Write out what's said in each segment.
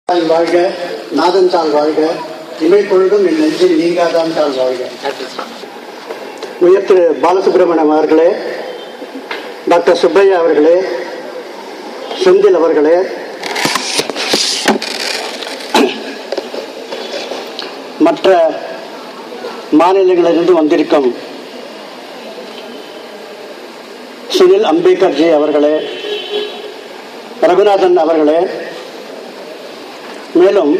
வாழ்க, நாதன் தாள் வாழ்க, இமை பொழுதும் என் நெஞ்சில் நீங்காதான் தாள் வாழ்க. உயர் திரு பாலசுப்ரமணியம் அவர்களே, டாக்டர் சுப்பையா அவர்களே, செந்தில் அவர்களே, மற்ற மாநிலங்களிலிருந்து வந்திருக்கும் சுனில் அம்பேத்கர்ஜி அவர்களே, ரகுநாதன் அவர்களே, மேலும்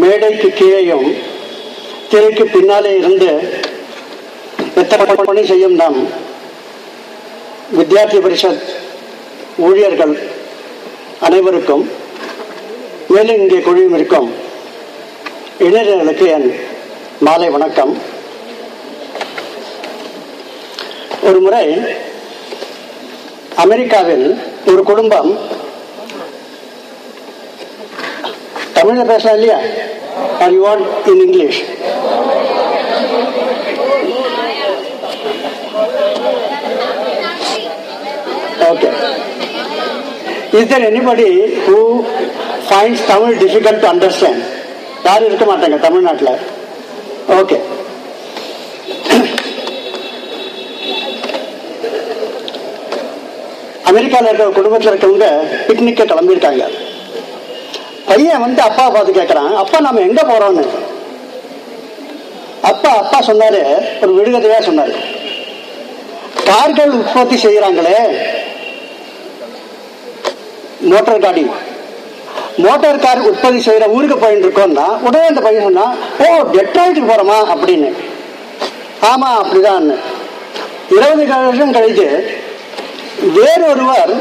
மேடைக்கு கீழேயும் திரைக்கு பின்னாலே இருந்து எத்தனை பணி செய்யும் நாம் வித்யார்த்தி பரிஷத் ஊழியர்கள் அனைவருக்கும், மேலும் இங்கே குழுவும் இருக்கும் இளைஞர்களுக்கு என் மாலை வணக்கம். ஒரு முறை அமெரிக்காவில் ஒரு குடும்பம், தமிழில் பேசலாம் இல்லையா? Or you want in English? Okay. Is there anybody who finds Tamil difficult to understand? யாரும் இருக்க மாட்டாங்க தமிழ்நாட்டில். ஓகே. அமெரிக்காவில் இருக்கிற குடும்பத்தில் இருக்கவங்க பிக்னிக்க கிளம்பியிருக்காங்க. பையன் அப்பா பார்த்து கேட்கறான், அப்பா நாம எங்க போறோம்னு. அப்பா சொன்னாரு, ஒரு விடுகதையா சொன்னாரு, கார்கள் உற்பத்தி செய்யறாங்களே மோட்டார் கார் உற்பத்தி செய்யற ஊருக்கு போயிட்டு இருக்கோம்னா, உடனே அந்த பையன் சொன்னா, ஓ டெட்ராய்டுக்கு போறோமா அப்படின்னு. ஆமா அப்படிதான். 20 வருஷம் கழிச்சு வேறு ஒருவர்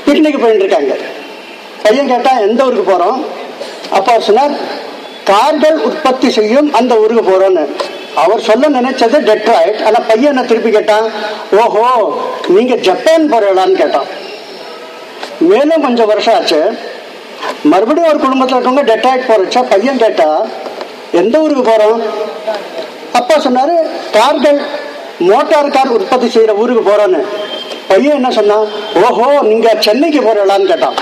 பிக்னிக் போயிட்டு இருக்காங்க. பையன் கேட்டா எந்த ஊருக்கு போறோம்? அப்பா சொன்னார், கார்கள் உற்பத்தி செய்யும் அந்த ஊருக்கு போறோம்னு. அவர் சொல்ல நினைச்சது டெட்ராய்ட். ஆனா பையன் திருப்பி கேட்டான், ஓஹோ நீங்க ஜப்பான் போறீங்களான்னு கேட்டான். மேலும் கொஞ்சம் வருஷம் ஆச்சு, மறுபடியும் ஒரு குடும்பத்தில் இருக்கவங்க டெட்ராய்ட் போறச்சா பையன் கேட்டா எந்த ஊருக்கு போறோம்? அப்பா சொன்னாரு, கார்கள் மோட்டார் கார் உற்பத்தி செய்யற ஊருக்கு போறோன்னு. பையன் என்ன சொன்னான், ஓஹோ நீங்க சென்னைக்கு போறீங்களான்னு கேட்டான்.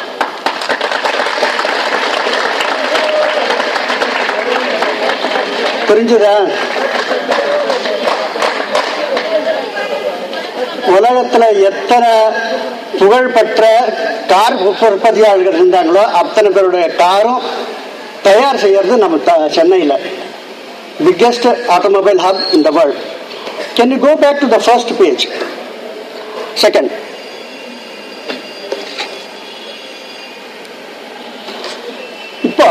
புரிஞ்சுதா? உலகத்துல எத்தனை புகழ்பெற்ற கார் உற்பத்தியாளர்கள் இருந்தாங்களோ அத்தனை பேருடைய காரும் தயார் செய்யறது நம்ம சென்னையில். Biggest automobile hub in the world. Can you go back to the first page? Second. இப்போ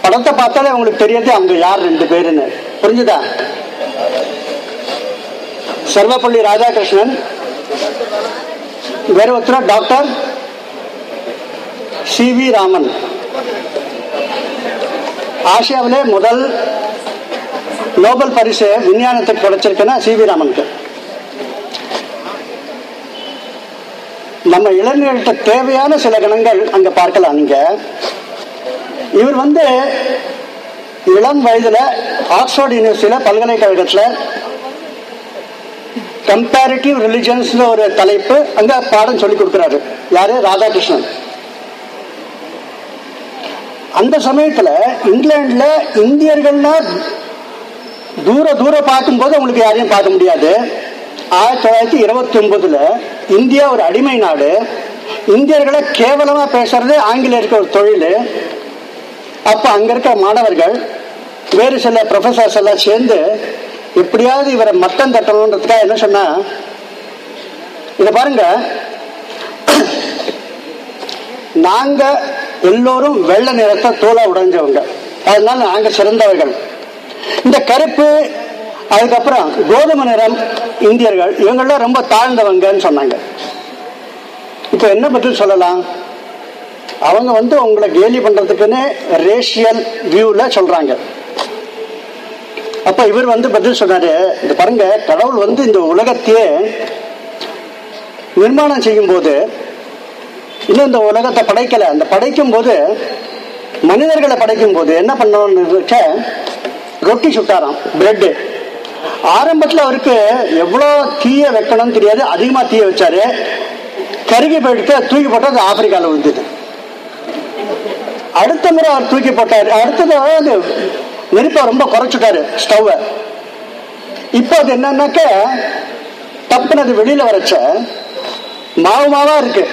படத்தை பார்த்தாலே உங்களுக்கு தெரியாது அவங்க யார் 2 பேருன்னு. புரிஞ்சுதா? சர்வப்பள்ளி ராதாகிருஷ்ணன், வேற ஒருத்தர் டாக்டர் CV ராமன். ஆசியாவிலே முதல் நோபல் பரிசு விஞ்ஞானத்துக்கு கிடைச்சிருக்குன்னா CV ராமனுக்கு. நம்ம இளைஞர்கள்ட்ட தேவையான சில குணங்கள் அங்க பார்க்கலாம். நீங்க இவர் இளம் வயதுல ஆக்ஸ்போர்ட் யூனிவர்சிட்டியில பல்கலைக்கழகத்தில் கம்பேரிட்டிவ் ரிலிஜன்ஸ் ஒரு தலைப்பு அங்க பாடம் சொல்லி கொடுக்கிறாரு. யாரு? ராதாகிருஷ்ணன். அந்த சமயத்துல இங்கிலாந்துல இந்தியர்கள்னா தூர பார்க்கும்போது உங்களுக்கு யாரையும் பார்க்க முடியாது. 1929 இந்தியா ஒரு அடிமை நாடு. இந்தியர்களை கேவலமா பேசுறது ஆங்கிலேயருக்கு ஒரு தொழில். அப்ப அங்க இருக்க மாணவர்கள் வேறு சில ப்ரொஃபசர்ஸ் எல்லாம் சேர்ந்து எப்படியாவது இவரை மட்டம் தட்டணுன்றதுக்காக என்ன சொன்னா, இத பாருங்க, நாங்க எல்லோரும் வெள்ளை நிறத்தை தோலா உடைஞ்சவங்க, அதனால நாங்க சிறந்தவர்கள். இந்த கருப்பு, அதுக்கப்புறம் கோதுமை நிறம் இந்தியர்கள், இவங்கெல்லாம் ரொம்ப தாழ்ந்தவங்கன்னு சொன்னாங்க. இப்ப என்ன பதில் சொல்லலாம்? அவங்க உங்களை கேலி பண்றதுக்குன்னு ரேஷியல் வியூல சொல்றாங்க. அப்ப இவர் பதில் சொன்னாரு, இந்த பாருங்க, கடவுள் இந்த உலகத்தையே நிர்மாணம் செய்யும் போது இன்னும் இந்த உலகத்தை படைக்கல. அந்த படைக்கும் போது மனிதர்களை படைக்கும் போது என்ன பண்ணணும்னு ரொட்டி சுட்டாராம், பிரெட். ஆரம்பத்துல அவருக்கு எவ்வளவு தீய வைக்கணும்னு தெரியாது, அதிகமா தீய வச்சாரு. கருகி போயிட்டு தூக்கி போட்டு அது ஆப்பிரிக்காவில் விழுந்தது. அடுத்த முறை அவர் தூக்கி போட்டாரு. அடுத்தது நெருப்பை ரொம்ப குறைச்சுட்டாரு ஸ்டவ்வை. இப்போ அது என்னன்னாக்க தப்புனது வெளியில வரைச்ச மாவு மாவா இருக்கு,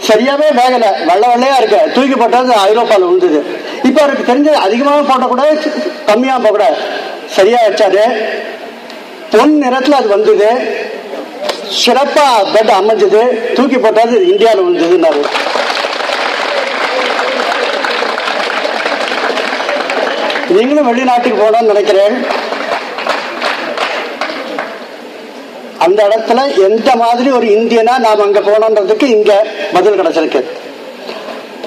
சரியாவே வேகல, வெள்ளை வெள்ளையா இருக்கு. தூக்கி போட்டது ஐரோப்பாவில் விழுந்தது. இப்ப அவருக்கு தெரிஞ்சது அதிகமாக போட்டக்கூடாது, கம்மியா போகக்கூடாது, சரியா வச்சாரு. பொன் நிறத்துல அது வந்தது, சிறப்பா பெட் அமைஞ்சது. தூக்கி போட்டது இந்தியாவில் விழுந்ததுன்னாரு. நீங்களும் வெளிநாட்டுக்கு போனோம்னு நினைக்கிறேன். அந்த இடத்துல எந்த மாதிரி ஒரு இந்தியனா நாம் அங்க போனோன்றதுக்கு இங்க பதில் கிடைச்சிருக்கு.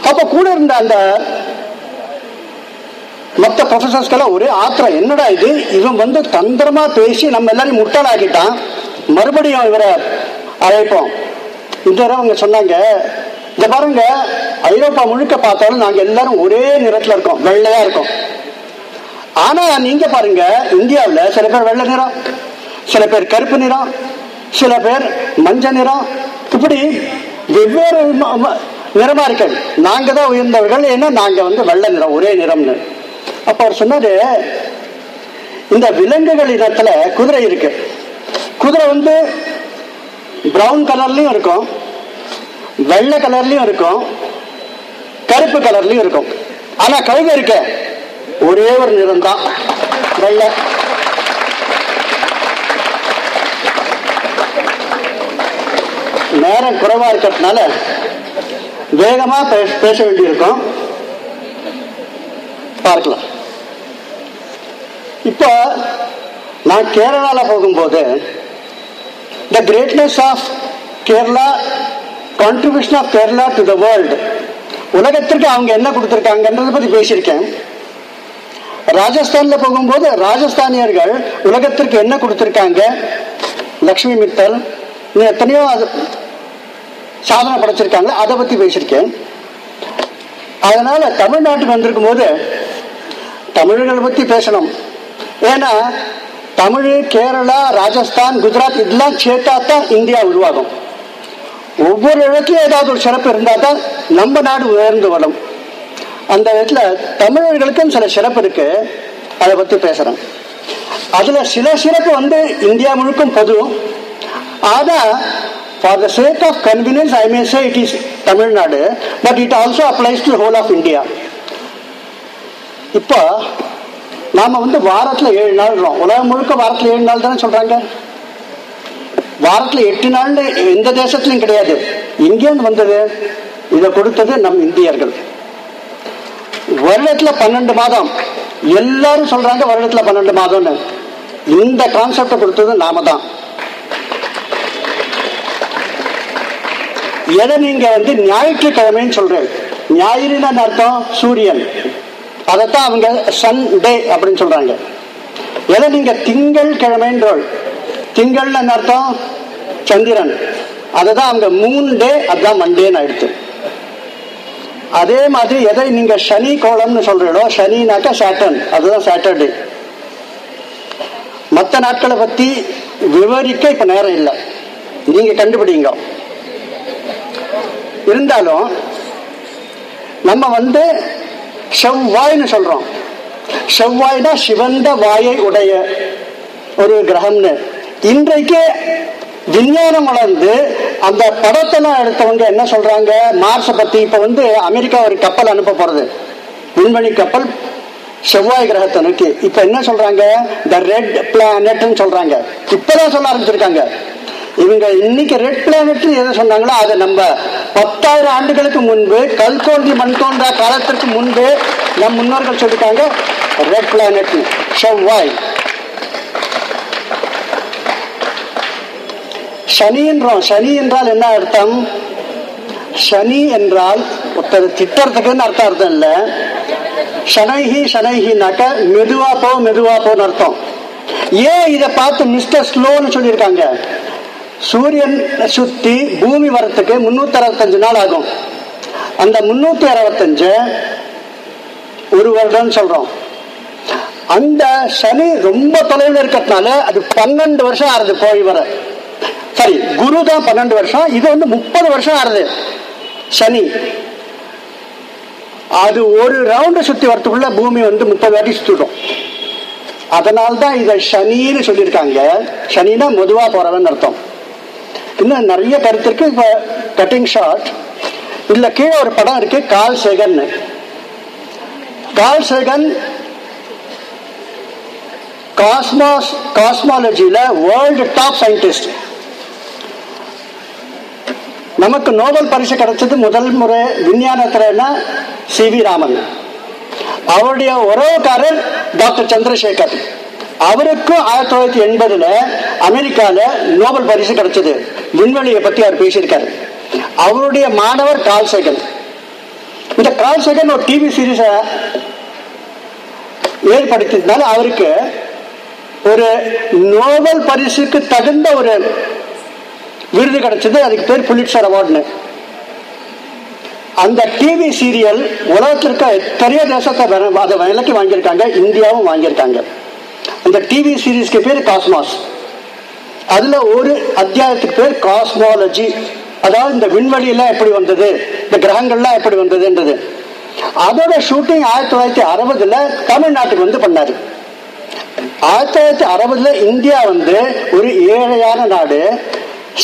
அப்ப கூட இருந்த அந்த மற்ற ப்ரொஃபசர்ஸ்க்கெல்லாம் ஒரே ஆத்திரம், என்னடா இது, இவன் தந்திரமா பேசி நம்ம எல்லாரையும் முட்டாளாக்கிட்டான், மறுபடியும் இவரை அழைப்போம். இந்த தடவை அவங்க சொன்னாங்க, இந்த பாருங்க, ஐரோப்பா முழுக்க பார்த்தாலும் நாங்க எல்லாரும் ஒரே நிறத்துல இருக்கோம், வெள்ளையா இருக்கோம். ஆனா நீங்க பாருங்க, இந்தியாவில் சில பேர் வெள்ளை நிறம், சில பேர் கருப்பு நிறம், சில பேர் மஞ்சள் நிறம், இப்படி வெவ்வேறு நிறமா இருக்கு. நாங்க தான் உயர்ந்தவர்கள், ஏன்னா நாங்க வெள்ளை நிறம், ஒரே நிறம்னு. அப்ப அவர் சொன்னாரு, இந்த விலங்குகள் இனத்துல குதிரை இருக்கு. குதிரை பிரவுன் கலர்லயும் இருக்கும், வெள்ளை கலர்லயும் இருக்கும், கருப்பு கலர்லயும் இருக்கும். ஆனா கழுதை இருக்க ஒரே ஒரு நிறம் தான், வெள்ளை. நேரம் குறைவா இருக்கிறதுனால வேகமா பேச வேண்டியிருக்கும், பார்க்கலாம். இப்போ நான் கேரளால போகும்போது the greatness of Kerala, contribution of Kerala to the world, உலகத்திற்கு அவங்க என்ன கொடுத்திருக்காங்கன்றதை பத்தி பேசியிருக்கேன். ராஜஸ்தான்ல போகும்போது ராஜஸ்தானியர்கள் உலகத்திற்கு என்ன கொடுத்திருக்காங்க, லக்ஷ்மி மித்தல் எத்தனையோ சாதனை படைச்சிருக்காங்க, அதை பத்தி பேசியிருக்கேன். அதனால தமிழ்நாட்டுக்கு வந்திருக்கும் போது தமிழர்களை பத்தி பேசணும். ஏன்னா தமிழ், கேரளா, ராஜஸ்தான், குஜராத் இதெல்லாம் சேர்த்தா தான் இந்தியா உருவாகும். ஒவ்வொரு இடத்துலயும் ஏதாவது ஒரு சிறப்பு இருந்தா தான் நம்ம நாடு உயர்ந்து வரும். அந்த இடத்துல தமிழர்களுக்கும் சில சிறப்பு இருக்கு, அதை பத்தி பேசுறேன். அதுல சில சிறப்பு இந்தியா முழுக்கும் பொது. ஆனா for the sake of convenience I may say it is Tamil Nadu, but it also applies to the whole of India. இப்போ நாம வாரத்துல 7 நாள், உலகம் முழுக்க வாரத்துல 7 நாள் தானே சொல்றாங்க. வாரத்துல 8 நாள் எந்த தேசத்திலும் கிடையாது. எங்கேருந்து வந்தது? இதை கொடுத்தது நம் இந்தியர்கள். வருடத்துல 12 மாதம், எல்லாரும் சொல்றாங்க வருடத்துல 12 மாதம்னு. இந்த கான்செப்டை கொடுத்தது நாம தான். எதை நீங்க ஞாயிற்றுக்கிழமைன்னு சொல்றேன். ஞாயிறுன்னு அர்த்தம் சூரியன், அதைத்தான் அவங்க சண்டே அப்படின்னு சொல்றாங்க. எதை நீங்க திங்கள் கிழமைன்றோள், திங்கள்னு அர்த்தம் சந்திரன், அதுதான் அவங்க மூன் டே, அதுதான் மண்டேன்னு ஆயிடுச்சு. அதே மாதிரி எதை நீங்க சனி கோலம்னு சொல்றீங்களோ, சனினாக்கா சாட்டர்ன், அதுதான் சாட்டர்டே. மற்ற நாட்களை பத்தி விவரிக்க இப்ப நேரம் இல்லை, நீங்க கண்டுபிடிங்க. இருந்தாலும் நம்ம செவ்வாய்னு சொல்றோம். செவ்வாய்னா சிவந்த வாயை உடைய ஒரு கிரகம்னு. இன்றைக்கு விஞ்ஞானம் வளர்ந்து அந்த படத்தெல்லாம் எடுத்தவங்க என்ன சொல்றாங்க, மார்ஸை பத்தி. இப்ப அமெரிக்கா ஒரு கப்பல் அனுப்ப போறது, விண்வெளி கப்பல், செவ்வாய் கிரகத்தை நோக்கி. இப்ப என்ன சொல்றாங்க, த ரெட் பிளானட்னு சொல்றாங்க. இப்பதான் சொல்ல ஆரம்பிச்சிருக்காங்க. இவங்க இன்னைக்கு ரெட் பிளானட் எதை சொன்னாங்களோ அதை நம்ம 10,000 ஆண்டுகளுக்கு முன்பு, கல் தோன்றி மண் தோன்றா காலத்திற்கு முன்பு நம் முன்னோர்கள் சொல்லிட்டாங்க ரெட் பிளானட், செவ்வாய். சனி என்றோம். சனி என்றால் என்ன அர்த்தம்? சனி என்றால் ஒருத்தர் திட்டறதுக்குன்னு அர்த்தம் இல்ல. சனைஹி சனைஹினாக்க மெதுவா போன்னு அர்த்தம். ஏன் இதை பார்த்து மிஸ்டர் ஸ்லோன்னு சொல்லியிருக்காங்க? சூரியன் சுத்தி பூமி வரத்துக்கு 365 நாள் ஆகும். அந்த 365 ஒரு வருடம் சொல்றோம். அந்த சனி ரொம்ப தொலைவில் இருக்கிறதுனால அது 12 வருஷம் ஆறுது போய் வர. சரி, குரு தான் 12 வருஷம், இது 30 வருஷம் ஆறுது சனி. அது ஒரு ரவுண்டு சுத்தி வரத்துக்குள்ள பூமி வந்து 30 வாட்டி சுத்திடும். அதனால்தான் இதை சனின்னு சொல்லியிருக்காங்க. சனினா மெதுவா போறவன் அர்த்தம். இன்னும் நிறைய கருத்து இருக்கு. இப்ப கட்டிங் ஷார்ட், இதுல கீழே ஒரு படம் இருக்கு, கார்ல் சேகன். கார்ல் சேகன் காஸ்மாலஜில வேர்ல்டு டாப் சயின்டிஸ்ட். நமக்கு நோபல் பரிசு கிடைச்சது முதல் முறை விஞ்ஞானத்துல சி.வி. ராமன். அவருடைய உறவுக்காரர் டாக்டர் சந்திரசேகர். அவருக்கும் 1980 அமெரிக்கால நோபல் பரிசு கிடைச்சது. விண்வெளியை பத்தி அவர் பேசியிருக்காரு. அவருடைய மாணவர் கார்ல் சேகன். இந்த கார்ல் சேகன் ஒரு டிவி சீரீஸ ஏற்படுத்தினால அவருக்கு ஒரு நோபல் பரிசுக்கு தகுந்த ஒரு விருது கிடைச்சது. அதுக்கு பேர் புலிட்சர் அவார்டுன்னு. அந்த டிவி சீரியல் உலகத்திற்கு எத்தனையோ தேசத்தை அதை விலைக்கு வாங்கியிருக்காங்க, இந்தியாவும் வாங்கியிருக்காங்க. அந்த டிவி சீரீஸ்க்கு பேர் காஸ்மாஸ். அதுல ஒரு அத்தியாயத்துக்கு பேர் காஸ்மாலஜி. அதாவது இந்த விண்வெளியெல்லாம் எப்படி வந்தது, இந்த கிரகங்கள்லாம் எப்படி வந்ததுன்றது. அதோட ஷூட்டிங் 1960 தமிழ்நாட்டுக்கு வந்து பண்ணாரு. 1960 இந்தியா வந்து ஒரு ஏழையான நாடு.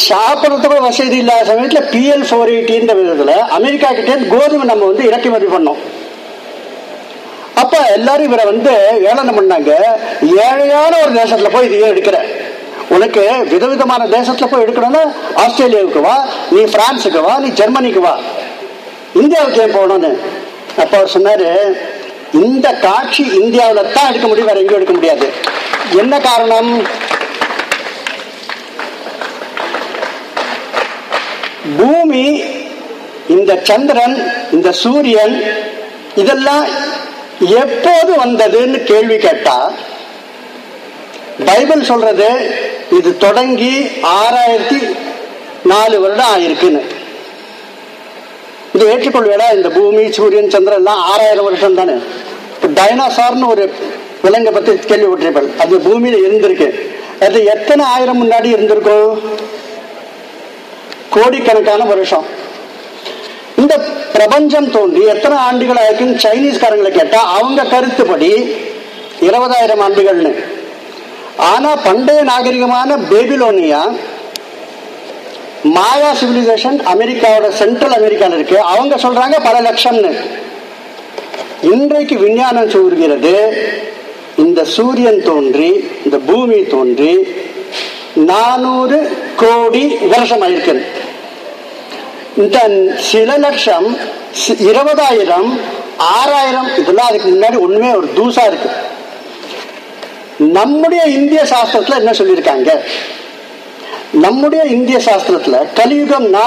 சாப்பிடறதுக்கு வசதி இல்லாத சமயத்துல PL-480 விதத்துல அமெரிக்கா கிட்டே கோதுமை நம்ம வந்து இறக்குமதி பண்ணோம். அப்ப எல்லாரும் இவரை வந்து ஏளனம் பண்ணாங்க. ஏழையான ஒரு தேசத்துல போய் இதையே எடுக்கிற, உனக்கு விதவிதமான தேசத்துல போய் எடுக்கணும்னா ஆஸ்திரேலியாவுக்கு வா, நீ பிரான்ஸுக்கு வா, நீ ஜெர்மனிக்கு வா, இந்தியாவுக்கு ஏன் போகணும்னு. அப்ப அவர் சொன்னாரு, இந்த காட்சி இந்தியாவில தான் எடுக்க முடியும், வேற எங்கேயும் எடுக்க முடியாது. என்ன காரணம்? பூமி, இந்த சந்திரன், இந்த சூரியன் இதெல்லாம் எப்போது வந்ததுன்னு கேள்வி கேட்டா பைபிள் சொல்றது இது தொடங்கி 6004 வருடம் ஆயிருக்குன்னு. இது ஏற்றுக்கொள்வேடா? இந்த பூமி, சூரியன், சந்திரன் எல்லாம் 6000 வருஷம் தானே. டைனோசார்னு ஒரு விலங்கை பத்தி கேள்விப்பட்டிருப்பேன். அது பூமியில இருந்திருக்கு. அது எத்தனை ஆயிரம் முன்னாடி இருந்திருக்கும்? கோடிக்கணக்கான வருஷம். இந்த பிரபஞ்சம் தோன்றி எத்தனை ஆண்டுகள் ஆயிருக்குன்னு சைனீஸ்காரங்களை கேட்டா அவங்க கருத்துப்படி 20,000 ஆண்டுகள்னு. ஆனா பண்டைய நாகரிகமான பேபிலோனியா, மாயா சிவிலைசேஷன் அமெரிக்காவோட சென்ட்ரல் அமெரிக்கால இருக்கு, அவங்க சொல்றாங்க பல லட்சம்னு. இன்றைக்கு விஞ்ஞானம் சொல்கிறது இந்த சூரியன் தோன்றி இந்த பூமி தோன்றி 400 கோடி வருஷம் ஆயிருக்கு. இந்த சில லட்சம், 20,000, 6,000 இதெல்லாம் அதுக்கு முன்னாடி ஒண்ணுமே ஒரு தூசா இருக்கு. நம்முடைய இந்திய சாஸ்திரத்துல என்ன சொல்லியிருக்காங்க? நம்முடைய இந்திய சாஸ்திரத்துல கலியுகம்னா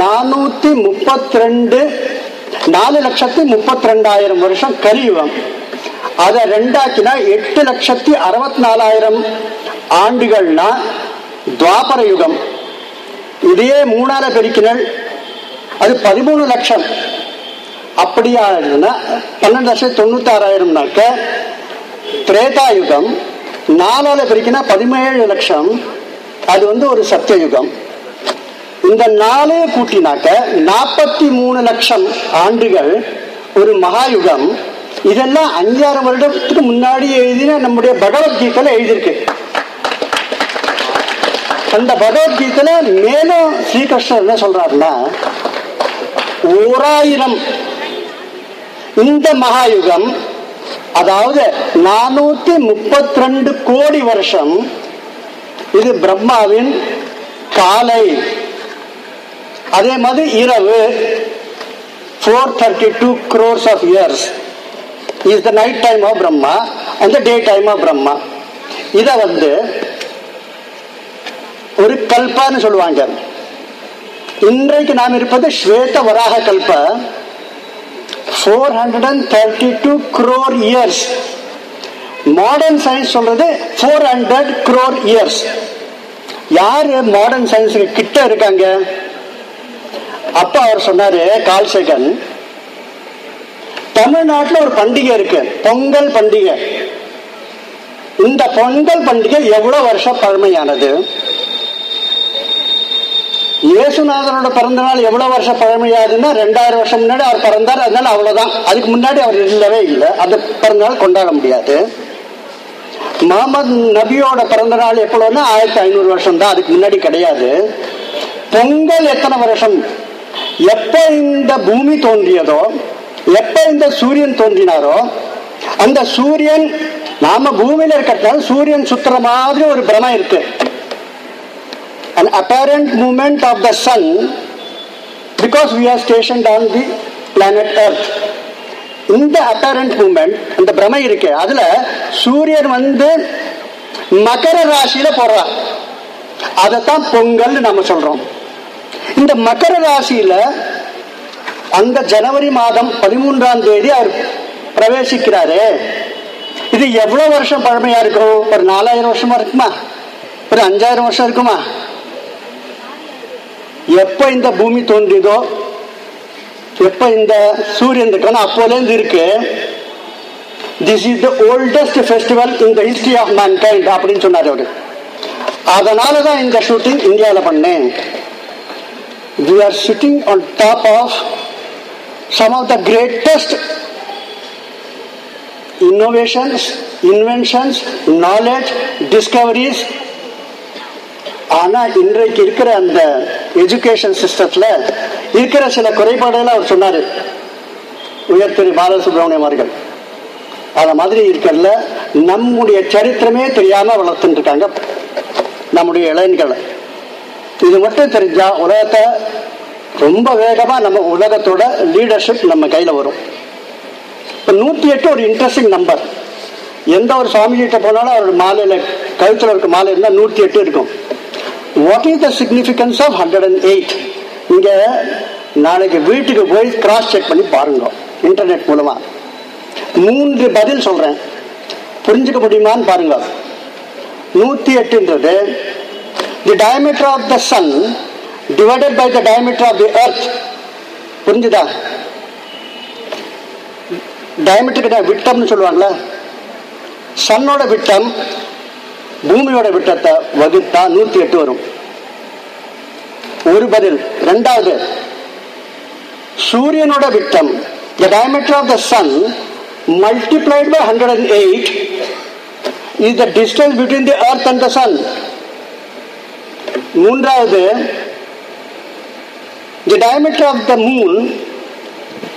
4,32,00,000 வருஷம் கலியுகம். அதை ரெண்டாக்கினா 8,64,000 ஆண்டுகள்னா துவாபர யுகம். இதையே 3ஆல பெருக்கினால் அது 13 லட்சம். அப்படியா 12,96,000 திரேதாயுகம். 4ஆல பெருக்கினா 17 லட்சம். அது வந்து ஒரு சத்தியயுகம். இந்த 4 கூட்டினாக்க 43 லட்சம் ஆண்டுகள் ஒரு மகாயுகம். இதெல்லாம் 5,000 வருடத்துக்கு முன்னாடி எழுதின நம்முடைய பகவத்கீதையில எழுதியிருக்கு. அந்த பகவத்கீதையில மேலும் ஸ்ரீகிருஷ்ணர் என்ன சொல்றாருன்னா 1000 இந்த மகாயுகம், அதாவது 432 கோடி வருஷம். இது பிரம்மாவின் காலை. அதே மாதிரி இரவு 432 crores of years is the night time of Brahma and the day time of Brahma. இத வந்து ஒரு கல்பான்னு சொல்லுவாங்க. இன்றைக்கு நாம் இருப்பது ஸ்வேத வராக கல்ப. 432 crore years. மாடர்ன் சயின்ஸ் சொல்றது 400 crore years. யாரு மாடர்ன் சயின்ஸுக்கு கிட்ட இருக்காங்க? அப்ப அவர் சொன்னாரு, கார்ல் சேகன், தமிழ்நாட்டில் ஒரு பண்டிகை இருக்கு, பொங்கல் பண்டிகை. இந்த பொங்கல் பண்டிகை எவ்வளவு வருஷம் பழமையானது? இயேசுநாதனோட பிறந்த நாள் எவ்வளவு வருஷம் பழமையாதுன்னா 2000 வருஷம் முன்னாடி அவர் பிறந்தார், அதனால அவ்வளவுதான். அதுக்கு முன்னாடி அவர் இல்லவே இல்லை, அந்த பிறந்த நாள் கொண்டாட முடியாது. முகமது நபியோட பிறந்த நாள் எப்போன்னா 1500 வருஷம் தான், அதுக்கு முன்னாடி கிடையாது. பொங்கல் எத்தனை வருஷம்? எப்ப இந்த பூமி தோன்றியதோ, எப்ப இந்த சூரியன் தோன்றினாரோ, அந்த சூரியன் நாம பூமியில இருக்கிறதுனால சூரியன் சுத்துற மாதிரி ஒரு பிரமை இருக்கு. An apparent movement of the sun because we are stationed on the planet Earth. இந்த apparent movement, அந்த பிரமை இருக்கு, அதுல சூரியன் மகர ராசியில போறார். அதைத்தான் பொங்கல் நம்ம சொல்றோம். இந்த மகர ராசியில அந்த ஜனவரி மாதம் 13ஆம் தேதி அவர் பிரவேசிக்கிறாரு. இது எவ்வளவு வருஷம் பழமையா இருக்கும்? ஒரு 4000 வருஷமா இருக்குமா? ஒரு 5000 வருஷம் இருக்குமா? எப்ப இந்த பூமி தோன்றியதோ, எப்ப இந்த சூரியன் இருக்கானோ அப்போலேருந்து இருக்கு. This is the oldest festival in the history of mankind அப்படின்னு சொன்னார் அவரு. அதனாலதான் இந்த ஷூட்டிங் இந்தியாவில் பண்ணேன். We are sitting on top of some of the greatest innovations, inventions, knowledge, discoveries. ஆனா இன்றைக்கு இருக்கிற அந்த எஜுகேஷன் சிஸ்டத்துல இருக்கிற சில குறைபாடுகளை அவர் சொன்னாரு, உயர் திரு பாலசுப்ரமணியம் அவர்கள். அத மாதிரி இருக்கிறதுல நம்முடைய சரித்திரமே தெரியாம வளர்த்துட்டு இருக்காங்க நம்முடைய இளைஞர்களை. இது மட்டும் தெரிஞ்சா உலகத்தை ரொம்ப வேகமா நம்ம உலகத்தோட லீடர்ஷிப் நம்ம கையில வரும். இப்ப 108 ஒரு இன்ட்ரெஸ்டிங் நம்பர். எந்த ஒரு சுவாமி கிட்ட போனாலும் அவரோட மாலையில கழுத்துல இருக்க மாலை இருந்தா 108 இருக்கும். What is the significance of 108? இங்க நாளைக்கு வீட்டுக்கு போய் கிராஸ் செக் பண்ணி பாருங்க இன்டர்நெட் மூலமா. 3 பதில் சொல்றேன், புரிஞ்சுக்க முடியுமான்னு பாருங்க. 108ன்றது the diameter of the sun divided by the diameter of the earth. புரிஞ்சுதா? டயமீட்டருக்கு விட்டம்னு சொல்லுவாங்கல்ல, சன்னோட விட்டம் பூமியோட விட்டத்தை வகுத்தா 108 வரும். ஒரு பதில். ரெண்டாவது, சூரியனோட விட்டம் the diameter of the sun multiplied by 108 is the distance between the earth and the sun. மூன்றாவது, the diameter of the moon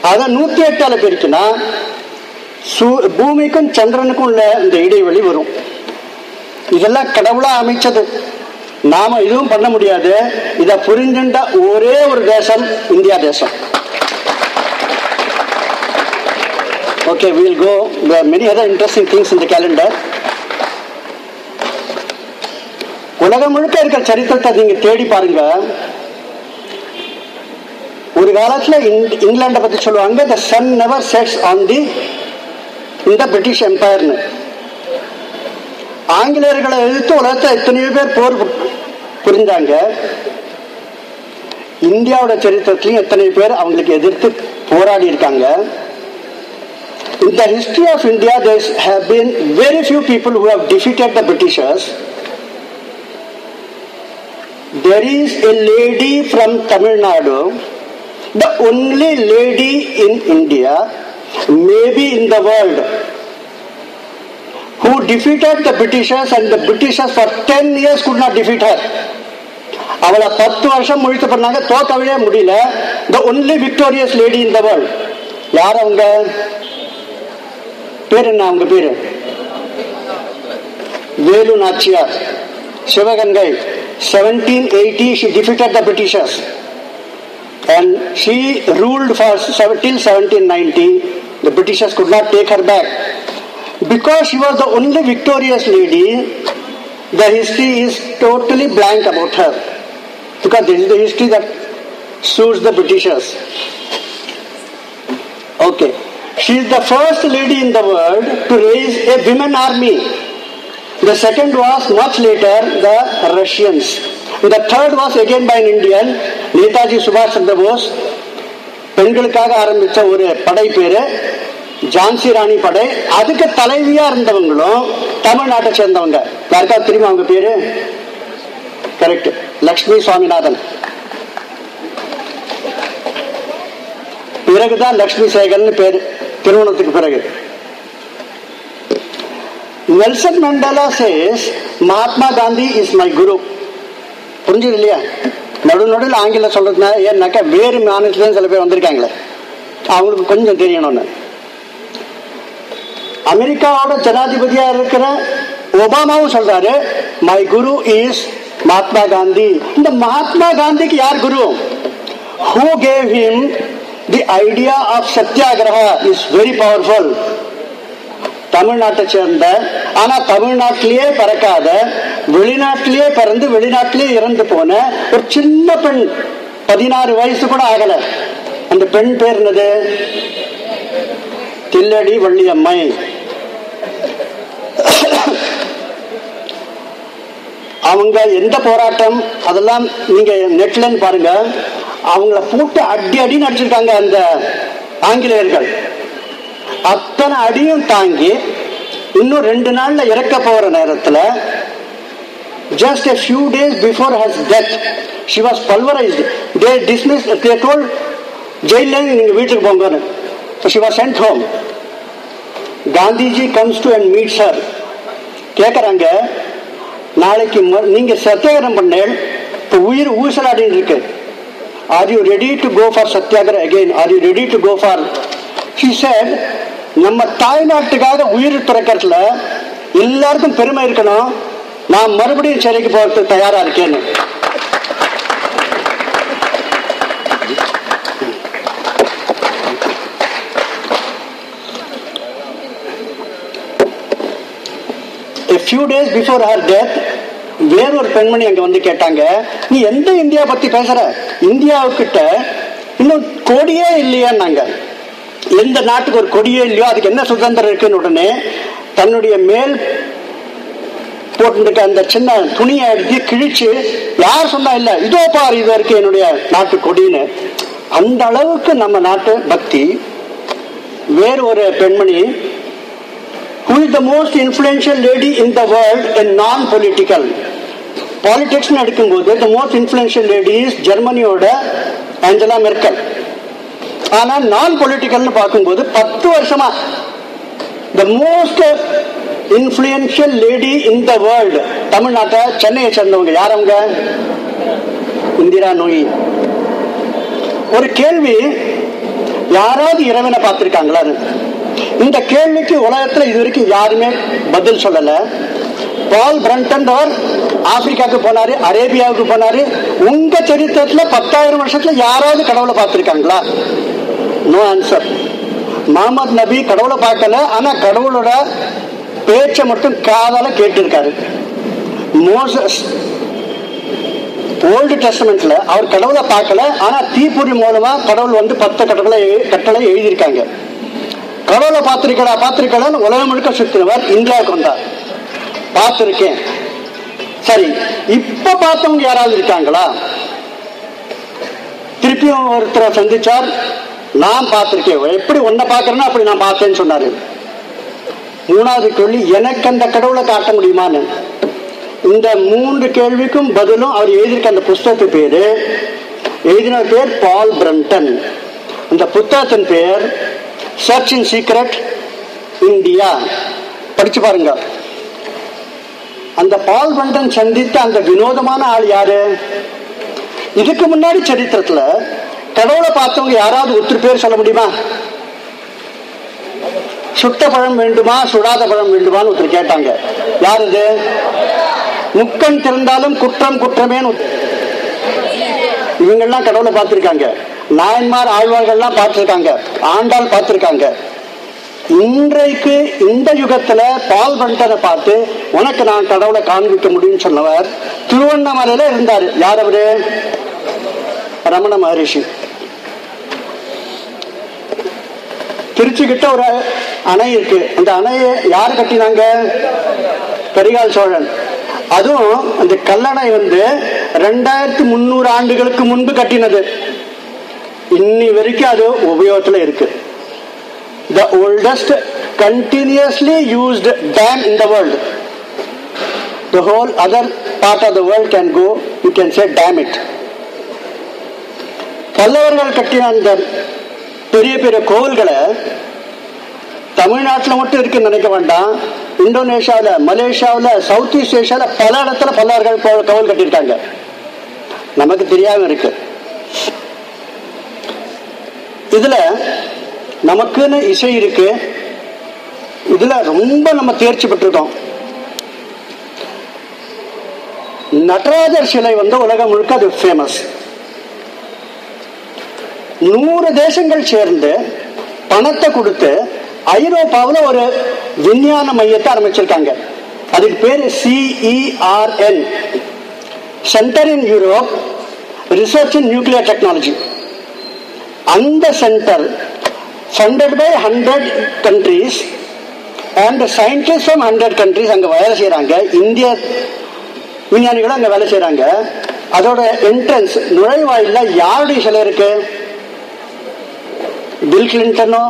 அதை 108 பெருக்கினா பூமிக்கும் சந்திரனுக்கும் உள்ள இந்த இடைவெளி வரும். இதெல்லாம் கடவுளா அமைச்சது, நாம இதுவும் பண்ண முடியாது. இத புரிஞ்சுட்ட ஒரே ஒரு தேசம் இந்தியா தேசம். Okay, we will go. There are many other interesting things in the calendar. உலகம் முழுக்க இருக்கிற சரித்திரத்தை நீங்க தேடி பாருங்க. ஒரு காலத்துல இங்கிலாண்டை பத்தி சொல்லுவாங்க, the sun never sets on the in the British Empire. ஆங்கிலேயர்களை எதிர்த்து உலகத்தை எத்தனையோ பேர் போர் புரிஞ்சாங்க. இந்தியாவோட சரித்திரத்திலையும் எத்தனை பேர் அவங்களுக்கு எதிர்த்து போராடி இருக்காங்க. In the history of India, there have been very few people who have defeated the Britishers. There is a lady from Tamil Nadu, the only lady in India, maybe in the world, who defeated the Britishers, and the Britishers for 10 years could not defeat her. அவளை 10 வருஷம் முயற்சி பண்ணாங்க, தோக்கவே முடியல. The only victorious lady in the world. யார் அவங்க? பேர் என்ன அவங்க பேரு? Velu Nachiyar, Sivaganga. 1780 she defeated the Britishers and she ruled for till 1790. The Britishers could not take her back. Because she was the only victorious lady, the history is totally blank about her. Because this is the history that suits the Britishers. Okay. She is the first lady in the world to raise a women army. The second was much later the Russians. The third was again by an Indian, Netaji Subhash Chandra Bose. பெண்களுக்காக ஆரம்பிச்ச ஒரு படை பேரு ஜான்சி ராணி படை. அதுக்கு தலைவியா இருந்தவங்களும் தமிழ்நாட்டை சேர்ந்தவங்க. யாருக்காவது தெரியுமா அவங்க பேரு? கரெக்ட், லக்ஷ்மி சுவாமிநாதன். பிறகுதான் லக்ஷ்மி சேகர்னு பேரு திருமணத்துக்கு பிறகு. Nelson Mandela says Mahatma Gandhi is my guru. புரிஞ்சது இல்லையா? நடுநடுவில் ஆங்கிலம் சொல்றதுனா ஏன்னாக்கா வேறு மாநிலத்துல சில பேர் வந்திருக்காங்களே, அவங்களுக்கு கொஞ்சம் தெரியணும்னு. அமெரிக்காவோட ஜனாதிபதியா இருக்கிற ஒபாமாவும் சொல்றாரு my Guru is Mahatma Gandhi. இந்த மகாத்மா காந்திக்கு யார் குரு? Who gave him the idea of satyagraha is very powerful. தமிழ்நாட்டை சேர்ந்த, ஆனா தமிழ்நாட்டிலேயே பிறக்காத, வெளிநாட்டிலேயே பிறந்து வெளிநாட்டிலேயே இறந்து போன ஒரு சின்ன பெண், 16 வயசு கூட ஆகல. அந்த பெண் பேர் என்னது? தில்லடி வள்ளியம்மை. அவங்க எந்த போராட்டம் அதெல்லாம் நீங்க நெட்ல பாருங்க. அவங்கள போட்டு அடி அடின்னு அடிச்சிருக்காங்க அந்த ஆங்கிலேயர்கள். அத்தனை அடியும் தாங்கி இன்னும் 2 நாள்ல இறக்க போற நேரத்துல, just a few days before her death, she was pulverized. They dismissed, they told jail நீங்க வீட்டுக்கு போங்கன்னு. So she was sent home. Gandhiji comes to and meets her. கேக்குறாங்க, நாளைக்கு நீங்க சத்தியாகிரகம் பண்ண உயிர் ஊசலாடின்னு இருக்கு. Are you ready to go for satyagraha again? Are you ready to go for? She said, நம்ம தாய்நாட்டுக்காக உயிர் துறக்கிறதுல எல்லாருக்கும் பெருமை இருக்கணும், நான் மறுபடியும் சிறைக்கு போறதுக்கு தயாரா இருக்கேன்னு. A few days before her death, வேறொரு பெண்மணி அங்க வந்து கேட்டாங்க, நீ எந்த இந்தியா பத்தி பேசுற? இந்தியாவுக்கிட்ட இன்னும் கொடியே இல்லையான்னாங்க. எந்த நாட்டுக்கு ஒரு கொடியே இல்லையோ அதுக்கு என்ன சுதந்திரம் இருக்குன்னு உடனே தன்னுடைய மேல் போட்டு அந்த சின்ன துணியை எடுத்து கிழிச்சு, யார் சொன்னா இல்ல, இதோ பாரு இது இருக்கு என்னுடைய நாட்டு கொடின்னு. அந்த அளவுக்கு நம்ம நாட்டு பக்தி. வேறு ஒரு பெண்மணி, who is the most influential lady in the world in non-political politics எடுக்கும்போது the most influential lady is ஜெர்மனியோட ஆஞ்சலா மெர்க்கல். ஆனா நான் பொலிட்டிக்கல்னு பார்க்கும்போது 10 வருஷமா the most influential lady in the world தமிழ்நாட்டை சென்னையை சேர்ந்தவங்க யார்? அவங்க இந்திரா நூயி. ஒரு கேள்வி, யாராவது இறைவனை பார்த்திருக்காங்களான்னு. இந்த கேள்விக்கு உலகத்துல இது வரைக்கும் யாருமே பதில் சொல்லல. பால் பிரண்டன் அவர் ஆப்பிரிக்காவுக்கு போனாரு, அரேபியாவுக்கு போனாரு. உங்க சரித்திரத்துல 10,000 வருஷத்துல யாராவது கடவுளை பார்த்திருக்காங்களா? No answer. முகமது நபி கடவுளை பார்க்கல, ஆனா கடவுளோட பேச்சை மட்டும் காதால கேட்டிருக்காரு. மோசஸ் ஓல்டு டெஸ்டமெண்ட்ல அவர் கடவுளை பார்க்கல, ஆனா தீப்பொறி மூலமா கடவுள் வந்து 10 கட்டளை எழுதியிருக்காங்க. கடவுளை பார்த்திருக்கலான்னு உலகம் முழுக்க சுத்தினவர் இந்தியாவுக்கு வந்தார். பார்த்திருக்கேன். சரி, இப்ப பார்த்தவங்க யாராவது இருக்காங்களா? திருப்பியும் ஒருத்தரை சந்திச்சார், நான் பார்த்திருக்கேன். எப்படி ஒன்ன பாக்குறேன்னா அப்படி நான் பார்த்தேன்னு சொன்னாரு. 3வது கேள்வி, எனக்கு அந்த கடவுளை காட்ட முடியுமான்னு. இந்த 3 கேள்விக்கும் பதிலும் அவர் எழுதியிருக்க அந்த புஸ்தகத்து பேரு, எழுதின பேர் பால் பிரண்டன். அந்த புத்தகத்தின் பேர் சர்ச் இன் சீக்ரெட் இந்தியா. படிச்சு பாருங்க. அந்த பால் பிரண்டன் சந்தித்த அந்த வினோதமான ஆள் யாரு? இதுக்கு முன்னாடி சரித்திரத்துல கடவுளை பார்த்தவங்க யாராவது ஒருத்தர் பேர் சொல்ல முடியுமா? சுட்ட பழம் வேண்டுமா சுடாத பழம் வேண்டுமான்னு ஒருத்தர் கேட்டாங்க. யார் இது? முக்கண் திறந்தாலும் குற்றம் குற்றமேன்னு இவங்கெல்லாம் கடவுளை பார்த்திருக்காங்க. நாயன்மார் ஆழ்வார்கள்லாம் பார்த்திருக்காங்க, ஆண்டாள் பார்த்திருக்காங்க. இன்றைக்கு இந்த யுகத்துல பால் பிரண்டனை பார்த்து உனக்கு நான் கடவுளை காண்பிக்க முடியும்னு சொன்னவர் திருவண்ணாமலையில இருந்தாரு. யார் அவரு? ரமண மகரிஷி. திருச்சி கிட்ட ஒரு அணை இருக்கு. அந்த அணையை யாரு கட்டினாங்க? கரிகால் சோழன். அதுவும் அந்த கல்லணை வந்து 2300 ஆண்டுகளுக்கு முன்பு கட்டினது. இன்னி வரைக்கும் அது உபயோகத்துல இருக்கு. The oldest continuously used dam in the world. The whole other part of the world can go, you can say dam it. பல்லவர்கள் கட்டின அந்த பெரிய பெரிய கோவில்களை தமிழ்நாட்டில் மட்டும் இருக்குன்னு நினைக்க வேண்டாம். இந்தோனேஷியாவில், மலேசியாவில், சவுத் ஈஸ்ட் ஏஷியாவில் பல இடத்துல பல்லவர்கள் கோவில் கட்டியிருக்காங்க. நமக்கு தெரியாம இருக்கு. இதுல நமக்குன்னு இசை இருக்கு. இதுல ரொம்ப நம்ம தேர்ச்சி பெற்றிருக்கோம். நடராஜர் சிலை உலகம் முழுக்க அது ஃபேமஸ். 100 தேசங்கள் சேர்ந்து பணத்தை கொடுத்து ஐரோப்பாவில் ஒரு விஞ்ஞான மையத்தை ஆரம்பிச்சிருக்காங்க. அதுக்கு பேரு CERN, centre in Europe research in nuclear technology. அந்த centre funded by 100 countries and scientist from 100 countries அங்க வேலை செய்யறாங்க. இந்திய விஞ்ஞானிகளும் அங்க வேலை செய்யறாங்க. அதோட என்ட்ரன்ஸ் நுழைவாயில யாருடைய சிலை இருக்கு? பில் கிளின்டனோ,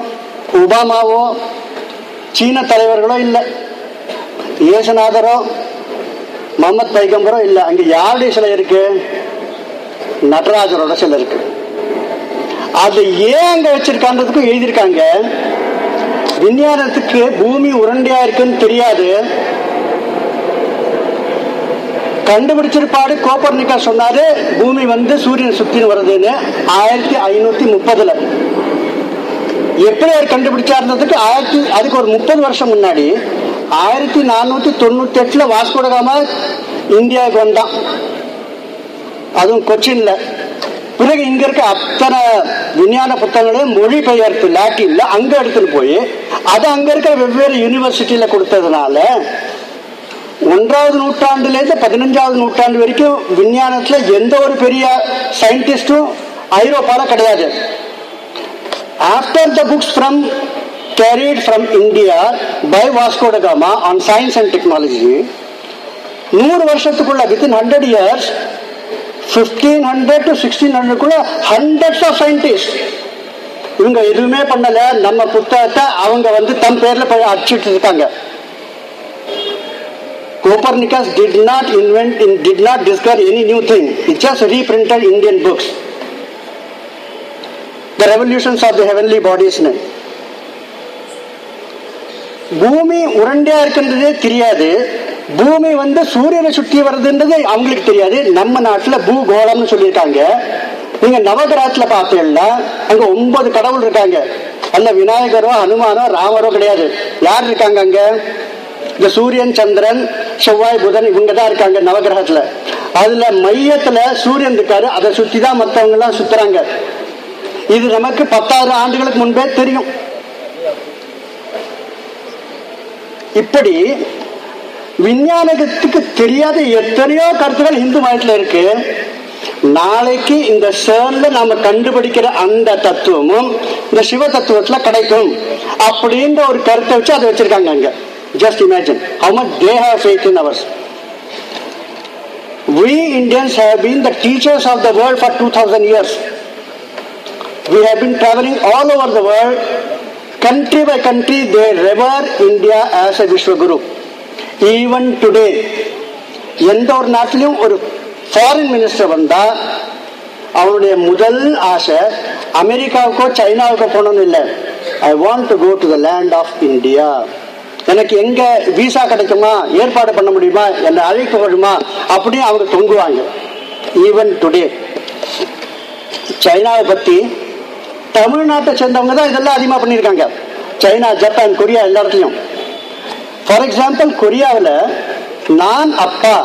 ஒபாமாவோ, சீன தலைவர்களோ இல்ல, இயேசுநாதரோ, முகமது பைகம்பரோ இல்ல. அங்க யாருடைய சிலை இருக்கு? நடராஜரோட சிலை இருக்கு. அது ஏன் அங்க வச்சிருக்கான்றதுக்கும் எழுதியிருக்காங்க. விஞ்ஞானத்துக்கு பூமி உருண்டையா இருக்குன்னு தெரியாது. கண்டுபிடிச்சிருப்பாடு கோப்பர்னிக்கஸ் சொன்னாரு பூமி சூரியன் சுத்தின்னு வருதுன்னு 1530. எப்படி அவர் கண்டுபிடிச்சாருன்றதுக்கு அதுக்கு ஒரு 30 வருஷம் முன்னாடி 1498 வாஸ்கோ ட காமா இந்தியாவுக்கு வந்தான். அதுவும் கொச்சின்ல. பிறகு இங்க இருக்க அத்தனை விஞ்ஞான புத்தகங்களையும் மொழிபெயர்ப்பு லாட்டின்ல அங்க எடுத்துட்டு போய் அது அங்க இருக்கிற வெவ்வேறு யூனிவர்சிட்டியில கொடுத்ததுனால 1ஆவது நூற்றாண்டுல இருந்து 15ஆவது நூற்றாண்டு வரைக்கும் விஞ்ஞானத்துல எந்த ஒரு பெரிய சயின்டிஸ்டும் ஐரோப்பால கிடையாது. After the books carried from India by Vasco da Gama on science and technology, 100 வருஷத்துக்குள்ள within 100 years 1500 to 1600 hundreds of scientists இவங்க எதுவுமே பண்ணல. நம்ம புத்தகத்தை அவங்க தம் பேர்ல போய் அடிச்சிட்டு இருக்காங்க. Copernicus did not discover any new thing. He just reprinted Indian books. The revolutions of the heavenly bodies. பூமி உருண்டையா இருக்குன்றதே தெரியாது. பூமி சூரியனை சுற்றி வருதுன்றது அவங்களுக்கு தெரியாது. நம்ம நாட்டுல பூகோளம்னு சொல்லியிருக்காங்க. நீங்க நவகிரகத்துல பார்த்தீங்கன்னா அங்க 9 கடவுள் இருக்காங்க. அல்ல விநாயகரோ, ஹனுமானோ, ராமரோ கிடையாது. யார் இருக்காங்க அங்க? இந்த சூரியன், சந்திரன், செவ்வாய், புதன் இவங்க தான் இருக்காங்க நவகிரகத்துல. அதுல மையத்துல சூரியன் இருக்காரு. அதை சுத்தி தான் மற்றவங்க எல்லாம் சுத்துறாங்க. இது நமக்கு 10,000 ஆண்டுகளுக்கு முன்பே தெரியும். இப்படி விஞ்ஞானத்துக்கு தெரியாத எத்தனையோ கருத்துக்கள் இந்து மதத்துல இருக்கு. நாளைக்கு இந்த சேர்ல நாம கண்டுபிடிக்கிற அந்த தத்துவமும் இந்த சிவ தத்துவத்துல கிடைக்கும் அப்படின்ற ஒரு கருத்தை வச்சு அதை வச்சிருக்காங்க அங்க. Just imagine how much they have faith in ours. We Indians have been the teachers of the world for 2000 years. We have been traveling all over the world. Country by country they revere India as a Vishwaguru. Even today, எந்த ஒரு நாட்டிலும் ஒரு foreign minister வந்தா அவருடைய முதல் ஆசை அமெரிக்காவுக்கோ சைனாவுக்கோ போகணும்னு இல்லை. I want to go to the land of India. எனக்கு எங்க விசா கிடைக்குமா, ஏற்பாடு பண்ண முடியுமா, என்னை அழைக்கப்படுமா அப்படின்னு அவங்க தொங்குவாங்க. ஈவன் டுடே சைனாவை பத்தி தமிழ்நாட்டை சேர்ந்தவங்க தான் இதெல்லாம் அதிகமாக பண்ணியிருக்காங்க. சைனா, ஜப்பான், கொரியா எல்லா இடத்துலையும். ஃபார் எக்ஸாம்பிள் கொரியாவில் நான் அப்பா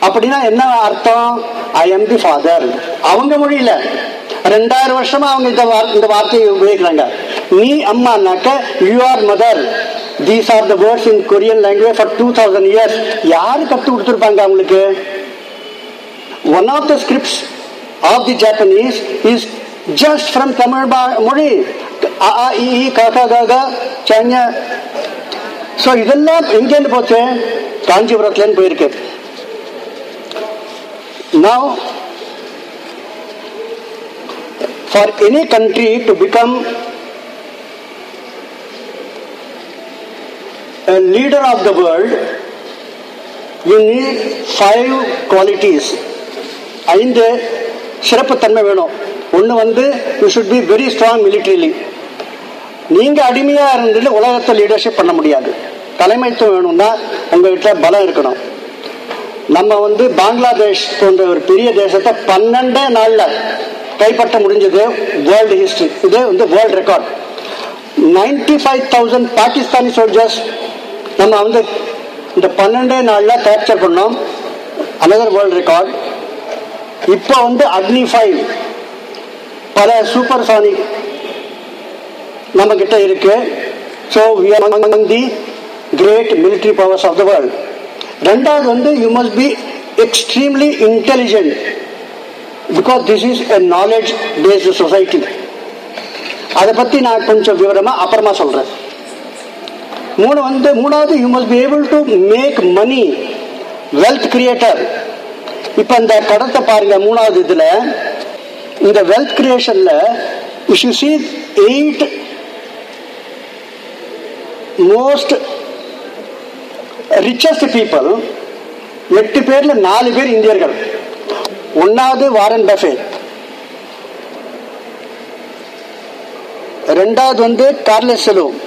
அப்படின்னா என்ன அர்த்தம்? I am the father. அவங்க மொழியில 2000 வருஷமா அவங்க இந்த வார்த்தையை உபயோகிக்கிறாங்க. நீ அம்மானாக்க you are mother. These are the words in Korean language for 2000 years. யாரு கத்து கொடுத்திருப்பாங்க அவங்களுக்கு? One of the scripts of the Japanese is just from Tamil மொழி. அ ஆ இ ஈ க க க க ச ஞ. சோ இதெல்லாம் எங்கேருந்து போச்சு? காஞ்சிபுரத்துலேருந்து போயிருக்கு. Now for any country to become a leader of the world, you need 5 qualities. 5 சிறப்பு தன்மை வேணும். ஒன்று வந்து you should be very strong militarily. நீங்க அடிமையா இருந்துட்டு உலகத்தை லீடர்ஷிப் பண்ண முடியாது. தலைமைத்துவம் வேணும்னா உங்ககிட்ட பலம் இருக்கணும். நம்ம வந்து பங்களாதேஷ் போன்ற ஒரு பெரிய தேசத்தை 12 நாள்ல கைப்பற்ற முடிஞ்சது வேர்ல்டு ஹிஸ்டரி. இது வந்து வேர்ல்டு ரெக்கார்ட். 95,000 பாகிஸ்தானி சோல்ஜர்ஸ் நம்ம வந்து இந்த 12 நாள்ல கேப்சர் பண்ணோம். Another world record. இப்போ வந்து அக்னி 5 பல சூப்பர் சானிக் நம்ம கிட்ட இருக்கு. So we are among the great military powers of the world. ரெண்டாவது வந்து you must be extremely intelligent because this is a knowledge based society. அதை பத்தி நான் கொஞ்சம் விவரமா அப்புறமா சொல்றேன். மூணாவது you must be able to make money, wealth creator. இப்ப இந்த படத்தை பாருங்க. மூணாவது இதுல இந்த wealth கிரியேஷன்ல if you see 8 most richest people, 8 பேர்ல 4 பேர் இந்தியர்கள். ஒன்னாவது வாரன் பஃபே, ரெண்டாவது வந்து கார்லஸ் செலூம்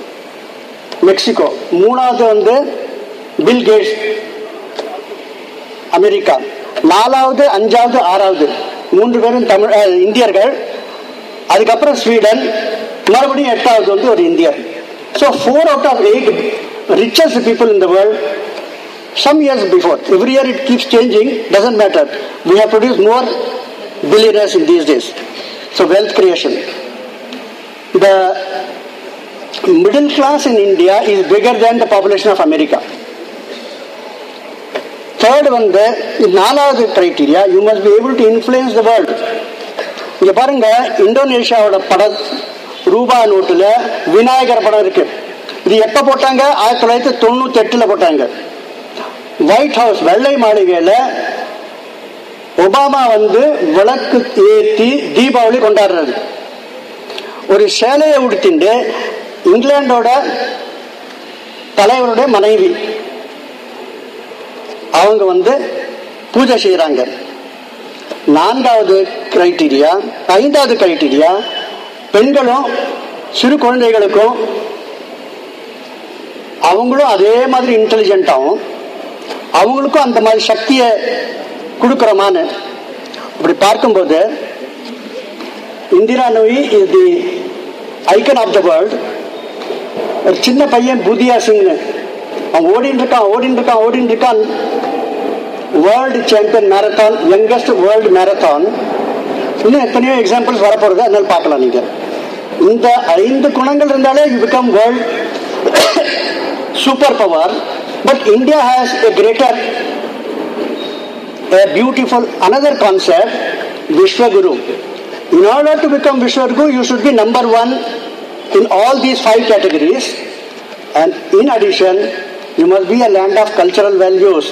மெக்சிகோ, மூணாவது வந்து பில் கேட்ஸ் அமெரிக்கா, நாலாவது அஞ்சாவது ஆறாவது 3 பேரும் தமிழ் இந்தியர்கள். அதுக்கப்புறம் ஸ்வீடன், மறுபடியும் 8வது வந்து ஒரு இந்தியர். So 4 out of 8 richest people in the world. Some years before, every year it keeps changing, doesn't matter. We have produced more billionaires in these days. So wealth creation. The middle class in India is bigger than the population of America. Third one, the 4வது criteria, you must be able to influence the world. இங்க பாருங்க, இந்தோனேஷியாவோட படம் ரூபா நோட்டுல விநாயகர் படம் இருக்கு. இது எப்ப போட்டாங்க? 1998 போட்டாங்க. ஒயிட் ஹவுஸ் வெள்ளை மாளிகையில ஒபாமா வந்து விளக்கு ஏற்றி தீபாவளி கொண்டாடுறது. ஒரு சேலையை உடுத்திண்டு இங்கிலாண்டோட தலைவருடைய மனைவி அவங்க வந்து பூஜை செய்யறாங்க. 4வது கிரைட்டீரியா, 5வது கிரைட்டீரியா, பெண்களும் சிறு குழந்தைகளுக்கும் அவங்களும் அதே மாதிரி இன்டெலிஜென்ட்டாகவும் அவங்களுக்கும் அந்த மாதிரி சக்தியை கொடுக்கிறோமான்னு அப்படி பார்க்கும்போது Indra Nooyi is the icon of the world. ஒரு சின்ன பையன் புதியா சிங்னு அவன் ஓடின்னு இருக்கான். World champion marathon, youngest world marathon. இன்னும் எத்தனையோ எக்ஸாம்பிள்ஸ் வரப்போறது, அதனால பார்க்கலாம். நீங்க இந்த 5 குணங்கள் இருந்தாலே you become world super power. But India has a greater, a beautiful another concept, Vishwaguru. In order to become Vishwaguru, you should be number 1 in all these 5 categories. And in addition, you must be a land of cultural values.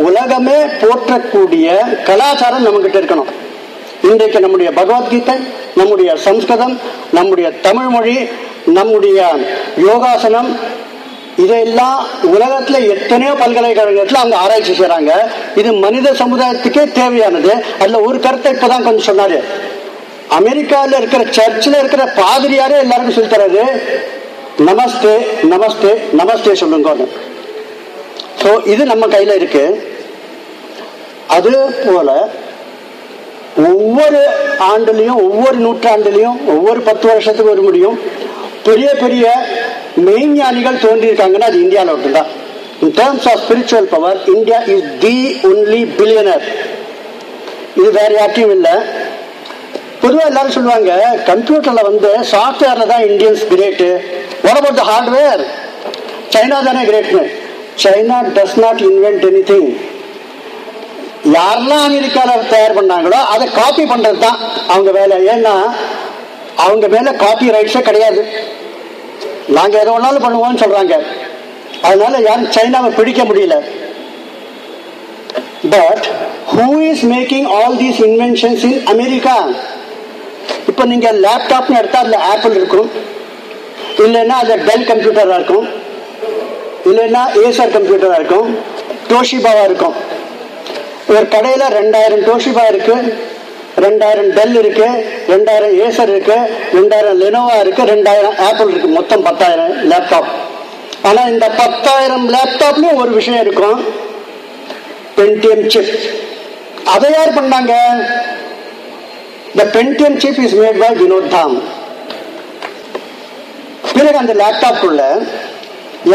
உலகமே போற்றக்கூடிய கலாச்சாரம் நம்ம கிட்ட இருக்கணும். இன்றைக்கு நம்முடைய பகவத்கீதை, நம்முடைய சம்ஸ்கிருதம், நம்முடைய தமிழ் மொழி, நம்முடைய யோகாசனம், இதெல்லாம் உலகத்துல எத்தனையோ பல்கலைக்கழகத்துல அவங்க ஆராய்ச்சி செய்யறாங்க. இது மனித சமுதாயத்துக்கே தேவையானது. அதுல ஒரு கருத்தை இப்பதான் கொஞ்சம் சொன்னாரு. அமெரிக்காவில் இருக்கிற சர்ச்சில் இருக்கிற பாதிரியாரே எல்லாருக்கும் சொல்லி தராது, நமஸ்தே நமஸ்தே நமஸ்தே சொல்லுங்க. ஸோ இது நம்ம கையில இருக்கு. அது போல ஒவ்வொரு ஆண்டுலையும், ஒவ்வொரு நூற்றாண்டுலையும், ஒவ்வொரு 10 வருஷத்துக்கு ஒரு முடியும் பெரிய பெரிய மெய்ஞானிகள் தோன்றியிருக்காங்கன்னா அது இந்தியாவில் மட்டும்தான். In terms of spiritual power, India is the only billionaire. இது வேற யார்ட்டையும் இல்லை. பொதுவாக எல்லாரும் சொல்லுவாங்க கம்ப்யூட்டர்ல வந்து சாஃப்ட்வேர்ல தான் Indians great. What about the hardware? China தானே கிரேட்னு. China does not invent anything. யாரெல்லாம் அமெரிக்காவில் தயார் பண்ணாங்களோ அதை காப்பி பண்றது தான் அவங்க வேலை. ஏன்னா அவங்க மேல காப்பி ரைட்ஸே கிடையாது. நாங்க எதை வேணாலும் பண்ணுவோம்னு சொல்றாங்க. அதனால யாரும் சைனாவை பிடிக்க முடியல. But who is making all these inventions in America? இப்ப நீங்க லேப்டாப்னு எடுத்தா அதுல ஆப்பிள் இருக்கும், இல்லைன்னா அதுல டெல் கம்ப்யூட்டரா இருக்கும், இல்லைன்னா ஏசர் கம்ப்யூட்டரா இருக்கும், டோஷிபாவா இருக்கும். ஒரு கடையில 2000 டோஷிபா இருக்கு, 2000 டெல் இருக்கு, 2000 ஏசர் இருக்கு, 2000 லெனோவா இருக்கு, 2000 ஆப்பிள் இருக்கு, மொத்தம் 10,000 லேப்டாப். ஆனா இந்த 10,000 லேப்டாப்லயும் ஒரு விஷயம் இருக்கும், Pentium chip. அதை யார் பண்ணாங்க? The Pentium chip is made by Vinod Dham. பிறகு அந்த லேப்டாப் உள்ள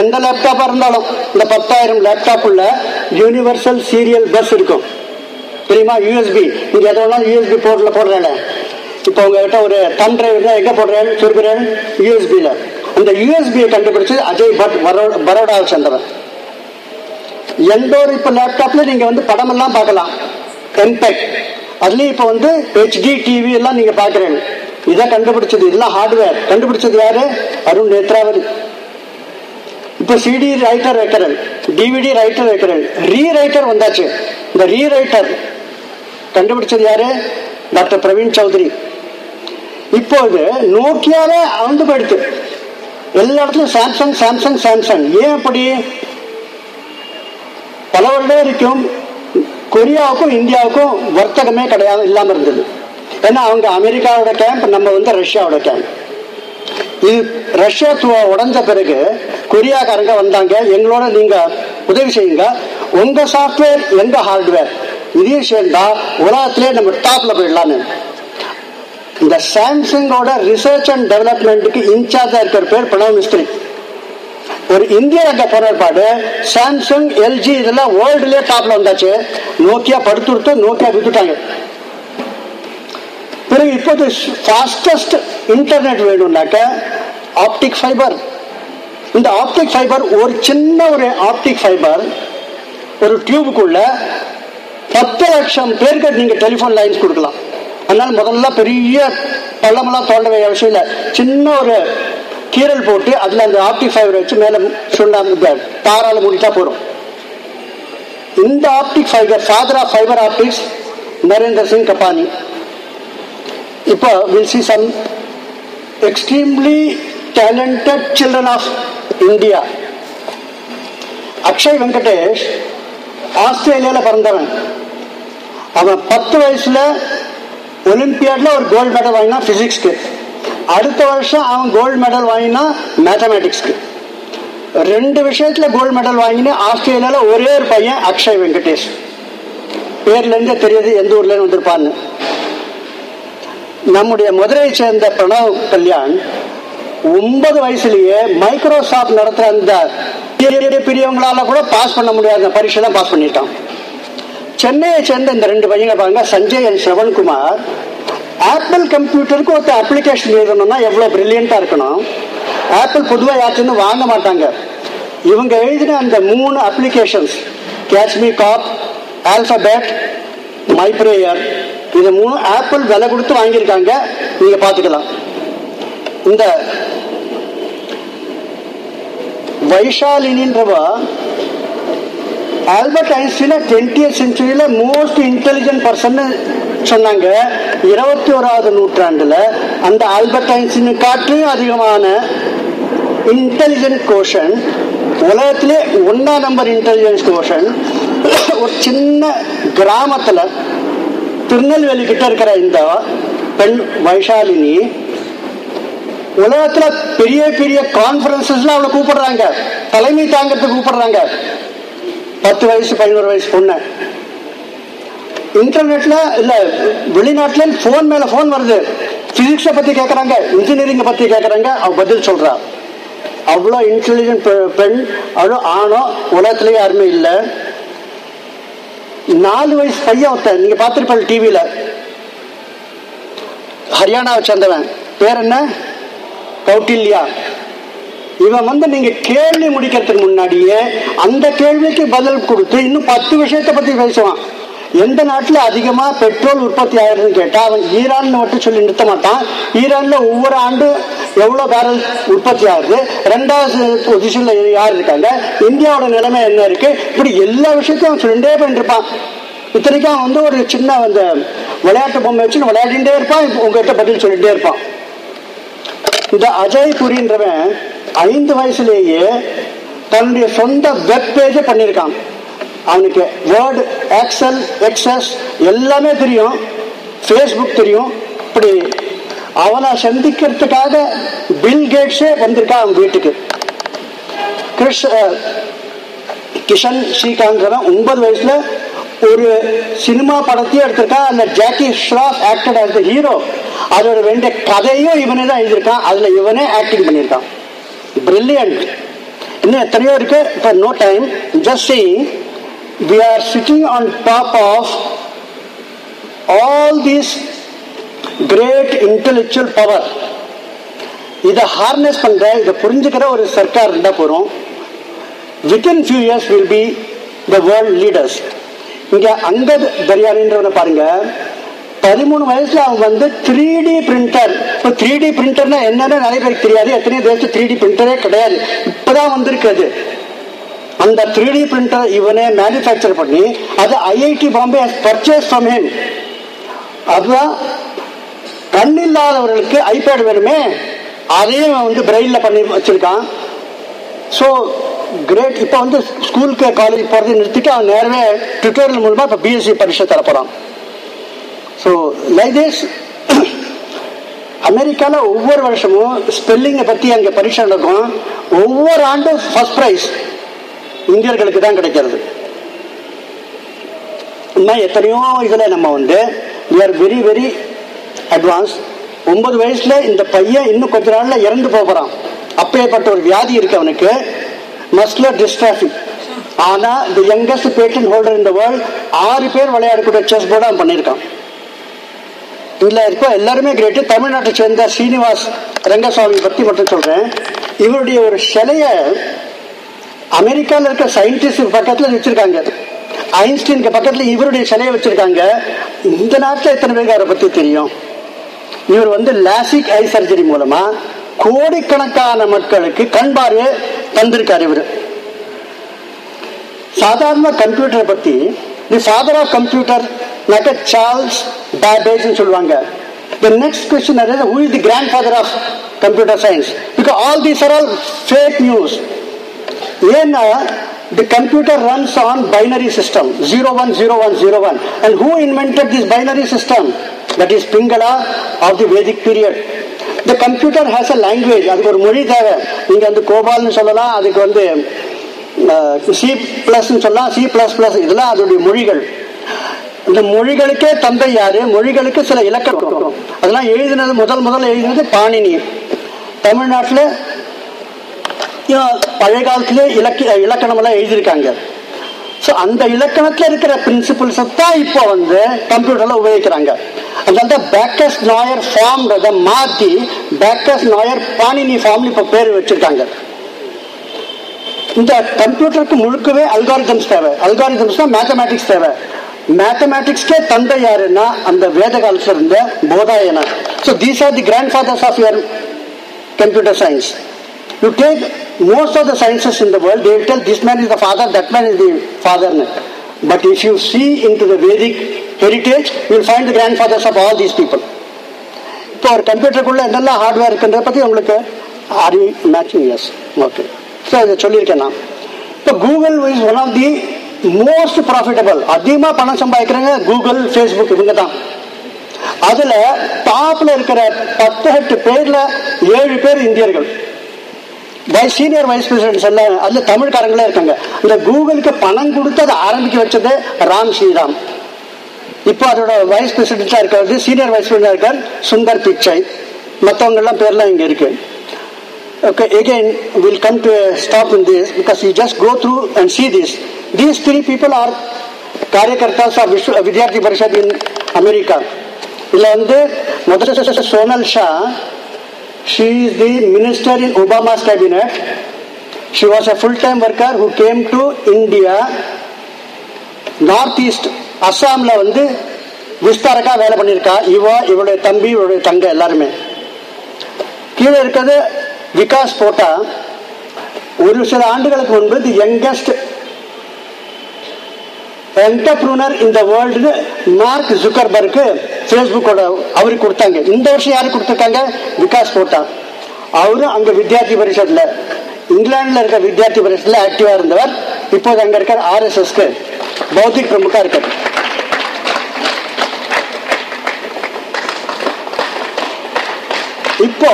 எந்த லேப்டாப்பா இருந்தாலும் இந்த 10,000 லேப்டாப் உள்ள யூனிவர்சல் சீரியல் பஸ் இருக்கும் தெரியுமா? யூஎஸ்பி, நீங்க எதை வேணாலும் யூஎஸ்பி போர்ட்ல போடுறேன். இப்போ உங்ககிட்ட ஒரு தம் டிரைவ் இருந்தா எங்க போடுறேன்? சொல்கிறேன் யூஎஸ்பியில. அந்த யூஎஸ்பியை கண்டுபிடிச்சது அஜய் பட், பரோடாவை சேர்ந்தவன். எந்த ஒரு இப்ப லேப்டாப்ல நீங்க வந்து படம் எல்லாம் பார்க்கலாம், எம்பெக், அதுலயும் இப்ப வந்து HD டிவி எல்லாம் நீங்க பாக்குறேன். இதை கண்டுபிடிச்சது, இதெல்லாம் ஹார்ட்வேர். கண்டுபிடிச்சது யாரு? அருண் நேத்ராவதி. இப்ப CD ரைட்டர் வைக்கிறேன், DVD ரைட்டர் வைக்கிறேன், ரீரைட்டர் வந்தாச்சு. இந்த ரீரைட்டர் கண்டுபிடிச்சது யாரு? டாக்டர் பிரவீன் சௌத்ரி. இப்போது நோக்கியாவே அழுந்து போயிடுத்து, எல்லா இடத்துலயும் சாம்சங் சாம்சங் சாம்சங். ஏன் அப்படி? பல வருடம் வரைக்கும் கொரியாவுக்கும் இந்தியாவுக்கும் வர்த்தகமே கிடையாது, இல்லாம இருந்தது. ஏன்னா அவங்க அமெரிக்காவோட கேம்ப், நம்ம வந்து ரஷ்யாவோட கேம்ப். இது ரஷ்யா உடைஞ்ச பிறகு கொரியாக்காரங்க வந்தாங்க, எங்களோட நீங்க உதவி செய்யுங்க, உங்க சாஃப்ட்வேர் எங்க ஹார்ட்வேர் இதையும் சேர்ந்தா உலகத்திலே நம்ம டாப்ல போயிடலான்னு. இந்த சாம்சங்கோட ரிசர்ச் அண்ட் டெவலப்மெண்ட்டுக்கு இன்சார்ஜா இருக்கிற பேர் பிரணவ் மிஸ்திரி. ஒரு இந்திய அங்க போனபாடு சாம்சங், எல்ஜி இதெல்லாம் வேர்ல்டுலயே டாப்ல வந்தாச்சு. நோக்கியா படுத்துடுத்து, நோக்கியா வித்துட்டாங்க. பிறகு இப்போது ஃபாஸ்டஸ்ட் இன்டர்நெட் வேணும்னாக்க ஆப்டிக் ஃபைபர். இந்த ஆப்டிக் ஃபைபர், ஒரு சின்ன ஒரு ஆப்டிக் ஃபைபர் ஒரு டியூபுக்குள்ள 10 லட்சம் பேருக்கு நீங்க டெலிபோன் லைன்ஸ் கொடுக்கலாம். அதனால முதல்ல பெரிய பள்ளமெல்லாம் தோண்ட வேண்டிய அவசியம் இல்லை. சின்ன ஒரு கீரல் போட்டு அதுல அந்த ஆப்டிக் ஃபைபர் வச்சு மேல சுண்ணாம்பு தாராள மூடிட்டா போறோம். இந்த optic fibre, father of fibre optics Narinder Singh Kapany. இப்போ we'll see some extremely talented children of India. Akshay Venkatesh ஆஸ்திரேலியால பிறந்தவன். அவன் 10 வயசுல ஒலிம்பியாட்ல ஒரு கோல்டு மெடல் வாங்கினா பிசிக்ஸ்க்கு. அடுத்த வருஷம் அவன் கோல்டு மெடல் வாங்கினா மேத்தமேட்டிக்ஸ்க்கு. 2 விஷயத்துல கோல்டு மெடல் வாங்கினா ஆஸ்திரேலியால ஒரே ஒரு பையன் அக்ஷய் வெங்கடேஷ். பேர்ல இருந்தே தெரியுது எந்த ஊர்ல இருந்து வந்திருப்பான்னு. நம்முடைய மதுரையை சேர்ந்த பிரணவ் கல்யாண் 9 வயசுலயே மைக்ரோசாப்ட் நடத்துற அந்த பெரியவங்களால கூட பாஸ் பண்ண முடியாத பரீட்சை தான் பாஸ் பண்ணிட்டான். சென்னையை சேர்ந்த இந்த 2 பையங்க பாருங்க, சஞ்சய் அண்ட் ஸ்ரவன்குமார். ஆப்பிள் கம்ப்யூட்டருக்கு ஒரு அப்ளிகேஷன் எழுதணும்னா எவ்வளவு பிரில்லியண்டா இருக்கணும். ஆப்பிள் பொதுவாக யாச்சுன்னு வாங்க மாட்டாங்க. இவங்க எழுதின அந்த 3 applications, catch me cop, alphabet, my prayer, இது 3 ஆப்பிள் விலை கொடுத்து வாங்கியிருக்காங்க. நீங்க பாத்துக்கலாம். இந்த வைஷாலினின்றவ ஆல்பர்ட் ஐன்ஸ்டீனை 20th செஞ்சுரியில மோஸ்ட் இன்டெலிஜென்ட் பர்சன் சொன்னாங்க. 21வது நூற்றாண்டுல அந்த ஆல்பர்ட் ஐன்ஸ்டீனை காட்டிலும் அதிகமான இன்டெலிஜென்ட் கோஷன், உலகத்திலே 1ஆம் நம்பர் இன்டெலிஜென்ஸ் கோஷன் ஒரு சின்ன கிராமத்துல திருநெல்வேலி கிட்ட இருக்கிற இந்த பெண் வைஷாலினி உலகத்துல பெரிய பெரிய கான்பரன்சஸ்ல அவளை கூப்பிடுறாங்க, தலைமை தாங்கிறதுக்கு கூப்பிடுறாங்க. 10 வயசு 11 வயசு பொண்ணு. இன்டர்நெட்ல இல்ல வெளிநாட்டுல போன் மேல போன் வருது, பிசிக்ஸ பத்தி கேட்கறாங்க, இன்ஜினியரிங் பத்தி கேட்கறாங்க, அவ பதில் சொல்றா. அவ்வளோ இன்டெலிஜென்ட் பெண், அவ்வளோ ஆணோ உலகத்திலேயே யாருமே இல்லை. 4 வயசு பையன் ஒருத்தன், நீங்க பார்த்திருப்பீங்க டிவியில, ஹரியானாவை சேர்ந்தவன், பேர் என்ன? கௌட்டில்யா. இவன் நீங்க கேள்வி முடிக்கிறதுக்கு முன்னாடியே அந்த கேள்விக்கு பதில் கொடுத்து இன்னும் 10 விஷயத்தை பத்தி பேசுவான். எந்த நாட்டுல அதிகமா பெட்ரோல் உற்பத்தி ஆகுதுன்னு கேட்டா அவன் ஈரான் மட்டும் சொல்லி நிறுத்த மாட்டான். ஈரான்ல ஒவ்வொரு ஆண்டு எவ்வளவு பேரல் உற்பத்தி ஆகுது, 2வது பொசிஷன்ல யார் இருக்காங்க, இந்தியாவோட நிலைமை என்ன இருக்கு, இப்படி எல்லா விஷயத்தையும் அவன் சொல்லிட்டே போயிட்டு இருப்பான். இத்தனைக்கும் அவன் ஒரு சின்ன அந்த விளையாட்டு பொம்மை வச்சு விளையாடிட்டே இருப்பான், உங்ககிட்ட பதில் சொல்லிட்டே இருப்பான். இந்த அஜய் புரின்றவன் 5 வயசுலேயே தன்னுடைய சொந்த வெப் பேஜ பண்ணியிருக்கான். அவனுக்கு வேர்டு, எக்ஸல், எக்ஸஸ் எல்லாமே தெரியும். ஃபேஸ்புக் தெரியும். இப்படி அவனை சந்திக்கிறதுக்காக பில் கேட்ஸே வந்திருக்கான் அவன் வீட்டுக்கு. கிஷன் ஸ்ரீகாந்த் 9 வயசுல ஒரு சினிமா படத்தையும் எடுத்திருக்கான். அந்த Jackie Shroff acted as the hero. அதோட 2 கதையும் இவனே தான் எழுதியிருக்கான். அதுல இவனே ஆக்டிங் பண்ணியிருக்கான். பிரில்லியன்ட். இன்னும் எத்தனையோ இருக்கு. இப்போ no time. Just saying we are sitting on top of all this great intellectual power. இதை ஹார்னஸ் பண்ற, இதை புரிஞ்சுக்கிற ஒரு சர்க்கார் இருந்தா போறோம். within few years will be the world leaders. இங்க அங்கத் தரியானின்றவனை பாருங்க, 13 வயசுல அவன் வந்து 3D பிரிண்டர். இப்போ 3D பிரிண்டர்னா என்னன்னு நிறைய பேருக்கு தெரியாது. எத்தனையோ தேசத்து 3D பிரிண்டரே கிடையாது, இப்பதான் வந்திருக்குது. அந்த 3D பிரிண்டர் இவனே மேனுஃபேக்சர் பண்ணி அது IIT Bombay purchase from him. அதுதான் கண்ணில்லாதவர்களுக்கு ஐபேட் வேணுமே, அதையும் வந்து பிரெயில்ல பண்ணி வச்சிருக்கான். So great. இப்போ வந்து ஸ்கூலுக்கு காலேஜ் போகிறது நிறுத்திட்டு அவன் நேரவே ட்விட்டர் மூலமா இப்போ பிஎஸ்சி பரீட்சை தரப்போறான். ஸோ லைக் திஸ் அமெரிக்காவில் ஒவ்வொரு வருஷமும் ஸ்பெல்லிங்கை பற்றி அங்கே பரீட்சை நடக்கும். ஒவ்வொரு ஆண்டும் ஃபர்ஸ்ட் ப்ரைஸ் இந்தியர்களுக்கு தான் கிடைக்கிறது. இன்னும் எத்தனையோ இதில் நம்ம வந்து we are very very advanced. 9 வயசுல இந்த பையன் இன்னும் கொஞ்ச நாள்ல இறந்து போகிறான். அப்பேற்பட்ட ஒரு வியாதி இருக்கு அவனுக்கு, மஸ்குலர் டிஸ்ட்ராஃபி. ஆனா தி youngest patent holder in the world 6 பேர் விளையாடக்கூடிய செஸ் போர்டு அவன் பண்ணியிருக்கான். இதுல இருக்க எல்லாருமே கிரேட். தமிழ்நாட்டை சேர்ந்த ஸ்ரீனிவாஸ் ரங்கசாமி பத்தி மட்டும் சொல்றேன். இவருடைய ஒரு சிலைய அமெரிக்காவில் இருக்க சயின்டிஸ்ட் பக்கத்துல வச்சிருக்காங்க. ஐன்ஸ்டீனுக்கு பக்கத்துல இவருடைய சிலையை வச்சிருக்காங்க. இந்த நாட்டில் எத்தனை பேருக்கு அவரை பத்தி தெரியும்? இவர் வந்து லாசிக் ஐ சர்ஜரி மூலமா கோடிக்கணக்கான மக்களுக்கு கண் பார்வை தந்திருக்காரு. இவர் சாதாரண கம்ப்யூட்டரை பத்தி the father of computer Charles Babbage சொல்லுவாங்க. The next question is who is the grandfather of computer science? Because all these are all fake news. ஏன்னா the computer runs on binary system 010101, and who invented this binary system? That is Pingala of the Vedic period. The computer has a language. அதுக்கு ஒரு மொழி தேவை. நீங்க வந்து கோபால்னு சொல்லலாம், அதுக்கு வந்து C++ சொல்லலாம், C++. இதெல்லாம் அதோடைய மொழிகள். இந்த மொழிகளுக்கே தந்தை யாரு? மொழிகளுக்கு சில இலக்கணம் அதெல்லாம் எழுதினது முதல்ல எழுதினது பாணினி. தமிழ்நாட்டில் பழைய காலத்திலே இலக்கணம் எல்லாம் எழுதியிருக்காங்க. ஸோ அந்த இலக்கணத்தில் இருக்கிற பிரின்சிபிள்ஸ் தான் இப்போ வந்து கம்ப்யூட்டர்ல உபயோகிக்கிறாங்க. அதனால பேக்கஸ் நாயர் ஃபார்ம்ன்றதை மாற்றி பேக்கஸ் நாயர் பாணினி ஃபார்ம்னு இப்போ பேர் வச்சிருக்காங்க. இந்த கம்ப்யூட்டருக்கு முழுக்கவே அல்காரிதம்ஸ் தேவை. அல்காரிதம்ஸ் தான் மேத்தமேட்டிக்ஸ் தேவை. மேத்தமேட்டிக்ஸ்க்கே தந்தை யாருன்னா அந்த வேத காலத்துல இருந்த போதாயனர். So these are the grandfathers of your computer science. You take most of the sciences in the world, they will tell this man is the father, that man is the father. But if you see into the Vedic heritage, you will find the grandfathers of all these people. இப்போ ஒரு கம்ப்யூட்டருக்குள்ள என்னெல்லாம் hardware இருக்குன்றத பற்றி உங்களுக்கு are you matching? Yes, okay. So இதை சொல்லியிருக்கேன் நான். இப்போ Google is one of the most profitable. அதிகமாக பணம் சம்பாதிக்கிறாங்க கூகுள், ஃபேஸ்புக், இவங்க தான். அதுல டாப்ல இருக்கிற 18 பேர்ல 7 பேர் இந்தியர்கள். சீனியர் வைஸ் பிரசிடென்ட்ஸ் எல்லாம் அதுல தமிழ்காரங்களே இருக்காங்க. இந்த கூகுளுக்கு பணம் கொடுத்து அதை ஆரம்பிக்க வச்சது ராம் ஸ்ரீராம். இப்போ அதோட வைஸ் பிரசிடென்டா இருக்காரு, சீனியர் வைஸ் பிரசிடென்டா இருக்கார் சுந்தர் பிச்சை. மற்றவங்க எல்லாம் பேர்லாம் இங்க இருக்கு. Okay, again we'll come to a stop in this because you just go through and see this. These 3 people are karyakartas of Vidyarthi Parishad in America. இதுல வந்து முதல்ல Sonal Shah. She is the minister in Obama's cabinet. She was a full-time worker who came to India, northeast அஸ்ஸாம்ல வந்து விஸ்தாரக்கா வேலை பண்ணியிருக்கா. இவளுடைய தம்பி, இவளுடைய தங்க எல்லாருமே. கீழே இருக்கிறது விகாஸ் போட்டா. ஒரு சில ஆண்டுகளுக்கு முன்பு the youngest entrepreneur in the world Mark ஜுக்கர்பர்க்கு ஃபேஸ்புக்கோட அவருக்கு கொடுத்தாங்க. இந்த வருஷம் யாருக்கு கொடுத்துருக்காங்க? விகாஸ் போட்டா. அவரும் அங்க வித்யார்த்தி பரிஷத்ல, இங்கிலாந்துல இருக்க வித்யார்த்தி பரிஷத்ல ஆக்டிவா இருந்தவர். இப்போது அங்க இருக்க RSSக்கு பௌத்திக் பிரமுகா இருக்காரு. இப்போ